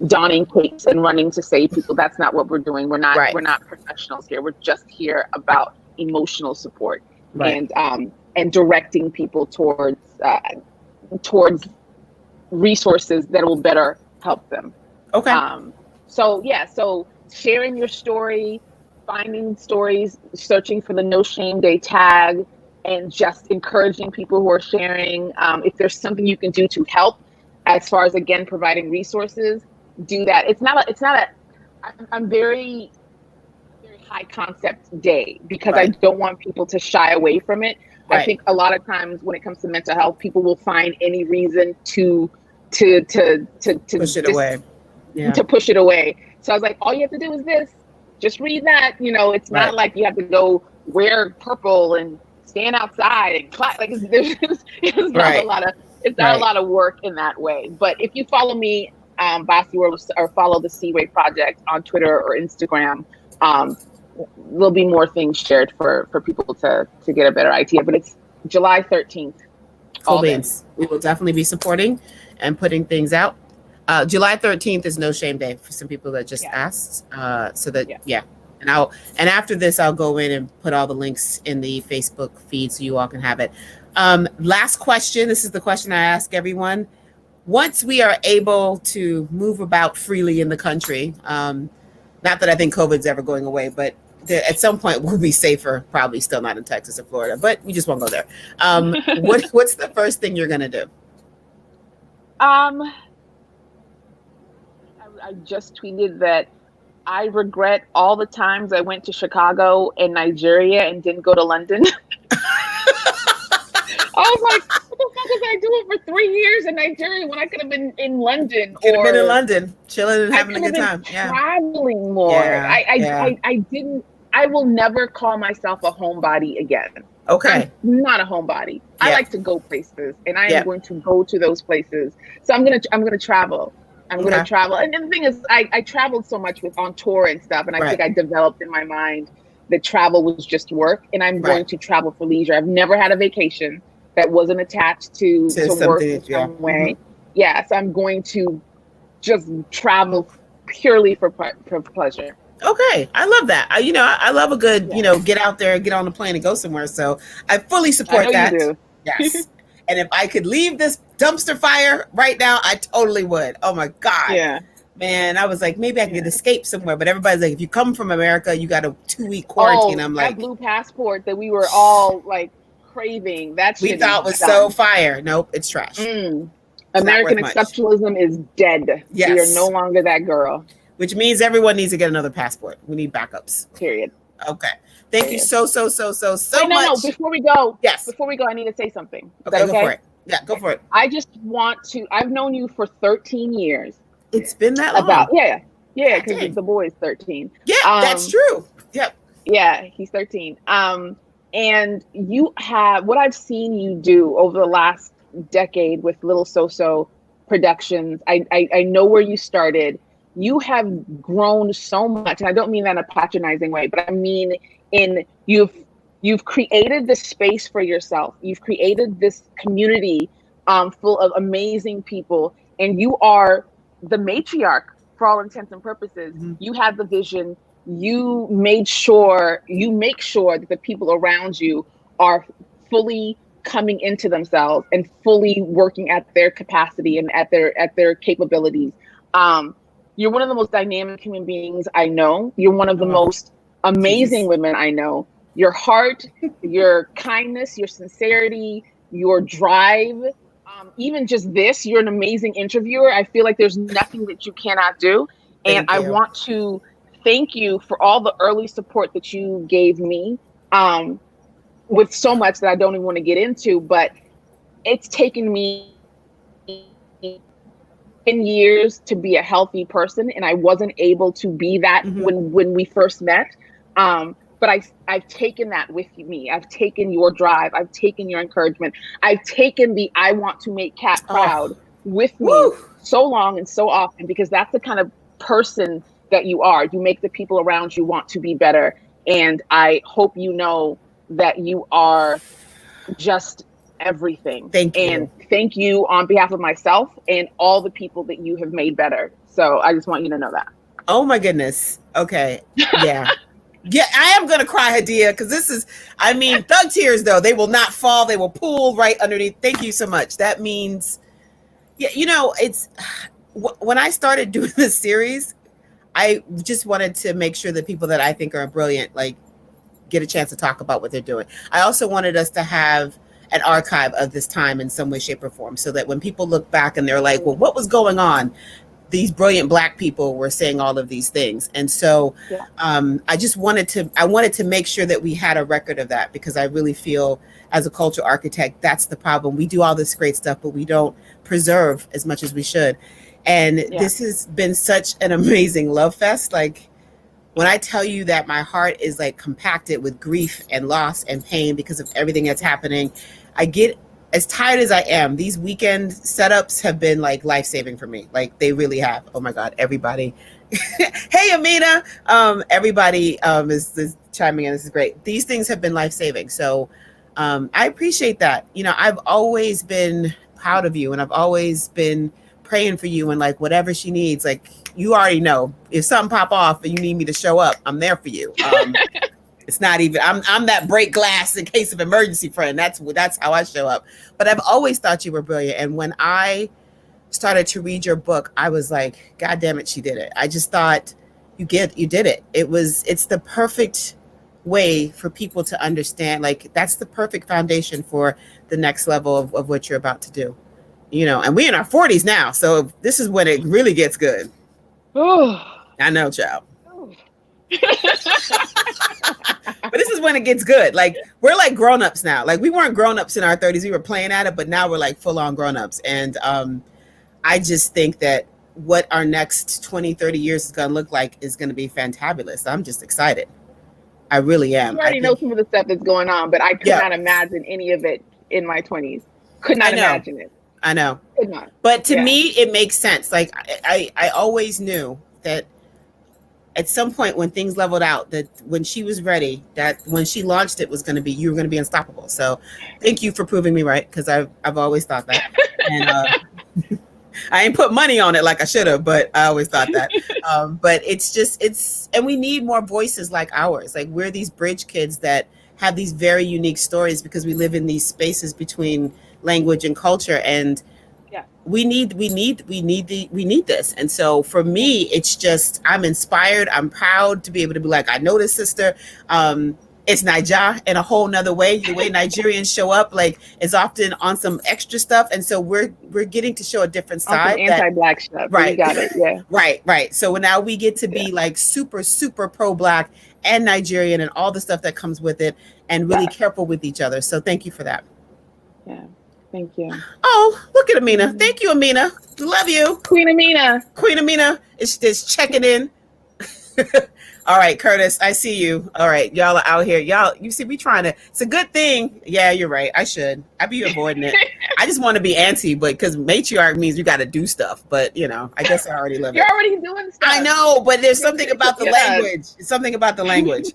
donning capes and running to save people. That's not what we're doing. We're not professionals here. We're just here about emotional support and directing people towards resources that will better help them.
Okay.
So sharing your story, finding stories, searching for the No Shame Day tag, and just encouraging people who are sharing. If there's something you can do to help, as far as, again, providing resources, do that. I'm very high concept day because I don't want people to shy away from it. I think a lot of times when it comes to mental health, people will find any reason to push it away. To push it away. So I was like, all you have to do is this. Just read that. It's not like you have to go wear purple and stand outside and clap. Like it's not a lot of. It's not a lot of work in that way. But if you follow me, Bassey World, or follow the Seaway Project on Twitter or Instagram, there'll be more things shared for people to get a better idea. But it's July 13th.
Cool beans. We will definitely be supporting and putting things out. July 13th is No Shame Day for some people that just asked. And after this, I'll go in and put all the links in the Facebook feed so you all can have it. Last question. This is the question I ask everyone. Once we are able to move about freely in the country, not that I think COVID's ever going away, but at some point we'll be safer, probably still not in Texas or Florida, but we just won't go there. What's the first thing you're going to do?
I just tweeted that I regret all the times I went to Chicago and Nigeria and didn't go to London. I was like, what the fuck was I doing for 3 years in Nigeria when I could have been in London?
Could have been in London, chilling and having a good time.
Traveling more. I didn't. I will never call myself a homebody again.
Okay.
I'm not a homebody. I like to go places, and I am going to go to those places. So I'm gonna travel. I'm going to travel. And the thing is, I traveled so much on tour and stuff, and I think I developed in my mind that travel was just work, and I'm going to travel for leisure. I've never had a vacation that wasn't attached to work in some way. So I'm going to just travel purely for pleasure.
Okay. I love that. I love a good, get out there, get on a plane and go somewhere. So I fully support that.
You do.
Yes. And if I could leave this dumpster fire right now, I totally would. Oh my God.
Yeah.
Man, I was like, maybe I could escape somewhere. But everybody's like, if you come from America, you got a 2-week quarantine. I'm like,
that blue passport that we were all like craving. That
we thought was so fire. Nope, it's trash.
American exceptionalism is dead.
Yes.
We are no longer that girl.
Which means everyone needs to get another passport. We need backups.
Period.
Okay. Thank you so much.
No, before we go.
Yes.
Before we go, I need to say something.
Okay, go for it. Yeah, go for it.
I just want to, I've known you for 13 years.
It's been that long.
Yeah, because the boy is 13.
Yeah, that's true. Yep.
Yeah, he's 13. And you have, what I've seen you do over the last decade with Little So-So Productions, I know where you started. You have grown so much, and I don't mean that in a patronizing way, but I mean you've created this space for yourself. You've created this community full of amazing people, and you are the matriarch for all intents and purposes. You have the vision. You make sure that the people around you are fully coming into themselves and fully working at their capacity and at their capabilities. You're one of the most dynamic human beings I know. You're one of the most amazing women I know. Your heart, your kindness, your sincerity, your drive, Even just this, you're an amazing interviewer. I feel like there's nothing that you cannot do. And
Thank
I
you.
want to thank you for all the early support that you gave me, with so much that I don't even want to get into, but it's taken me 10 years to be a healthy person, and I wasn't able to be that when we first met. But I've taken that with me. I've taken your drive. I've taken your encouragement. I've taken the I want to make Kat proud with me so long and so often, because that's the kind of person that you are. You make the people around you want to be better. And I hope you know that you are just everything.
Thank you.
And thank you on behalf of myself and all the people that you have made better. So I just want you to know that.
Oh my goodness. Okay. Yeah. Yeah, I am going to cry, Hadia, because this is, I mean, thug tears, though. They will not fall. They will pool right underneath. Thank you so much. That means, yeah, you know, it's, when I started doing this series, I just wanted to make sure that people that I think are brilliant, like, get a chance to talk about what they're doing. I also wanted us to have an archive of this time in some way, shape, or form, so that when people look back and they're like, well, what was going on? These brilliant Black people were saying all of these things. And so I just wanted to make sure that we had a record of that, because I really feel as a cultural architect, that's the problem. We do all this great stuff, but we don't preserve as much as we should. And this has been such an amazing love fest. Like, when I tell you that my heart is like compacted with grief and loss and pain because of everything that's happening, I get as tired as I am. These weekend setups have been like life-saving for me. Like, they really have. Oh my God, everybody. Hey, Amina. Everybody is chiming in. This is great. These things have been life-saving. So I appreciate that. You know, I've always been proud of you, and I've always been praying for you, and like, whatever she needs, like, you already know, if something pop off and you need me to show up, I'm there for you. It's not even, I'm that break glass in case of emergency friend. That's how I show up. But I've always thought you were brilliant. And when I started to read your book, I was like, God damn it, she did it. I just thought you did it. It's the perfect way for people to understand. Like, that's the perfect foundation for the next level of what you're about to do. You know, and we're in our 40s now. So this is when it really gets good. I know, child. But this is when it gets good. Like, we're like grown-ups now. Like, we weren't grown-ups in our 30s. We were playing at it, but now we're like full-on grown-ups. And I just think that what our next 20, 30 years is going to look like is going to be fantabulous. I'm just excited. I really am.
You already know some of the stuff that's going on, but I could not imagine any of it in my 20s. Could not imagine it.
I know.
Could not.
But to me, it makes sense. Like, I always knew that at some point when things leveled out, that when she was ready, that when she launched it was going to be, you were going to be unstoppable. So thank you for proving me right, because I've always thought that. And I ain't put money on it like I should have, but I always thought that. But and we need more voices like ours. Like, we're these bridge kids that have these very unique stories because we live in these spaces between language and culture, and we need this. And so for me, it's just, I'm inspired. I'm proud to be able to be like, I know this sister. It's Naija in a whole nother way. The way Nigerians show up, like, is often on some extra stuff, and so we're getting to show a different side.
Anti-Black stuff, right? You got it, yeah.
Right. So now we get to be like super, super pro-Black and Nigerian and all the stuff that comes with it, and really careful with each other. So thank you for that.
Yeah. Thank you.
Oh, look at Amina. Thank you, Amina. Love you.
Queen Amina.
Queen Amina is checking in. All right, Curtis, I see you. All right, y'all are out here. Y'all, you see, we trying to, it's a good thing. Yeah, you're right. I be avoiding it. I just want to be auntie, but because matriarch means you got to do stuff. But, you know, I guess I already love it.
You're already doing stuff.
I know, but there's something about the language. It's something about the language.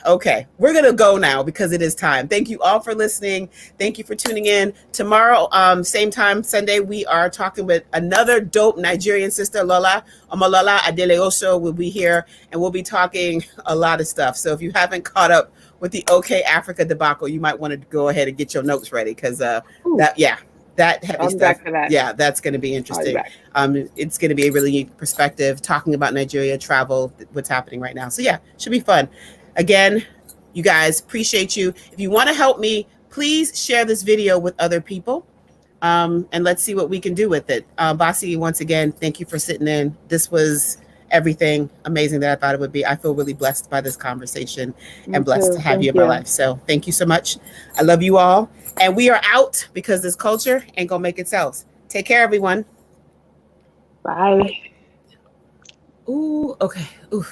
Okay, we're going to go now because it is time. Thank you all for listening. Thank you for tuning in. Tomorrow, same time, Sunday, we are talking with another dope Nigerian sister, Lola. Omolola Adeleoso will be here, and we'll be talking a lot of stuff. So if you haven't caught up with the OK Africa debacle, you might want to go ahead and get your notes ready, because that heavy stuff. Yeah, that's going to be interesting. It's going to be a really unique perspective, talking about Nigeria, travel, what's happening right now. So yeah, should be fun. Again, you guys, appreciate you. If you want to help me, please share this video with other people. and let's see what we can do with it. Bassey, once again, thank you for sitting in. This was everything amazing that I thought it would be. I feel really blessed by this conversation and blessed to have you in my life. So thank you so much. I love you all. And we are out because this culture ain't gonna make itself. Take care, everyone.
Bye.
Ooh, okay. Ooh.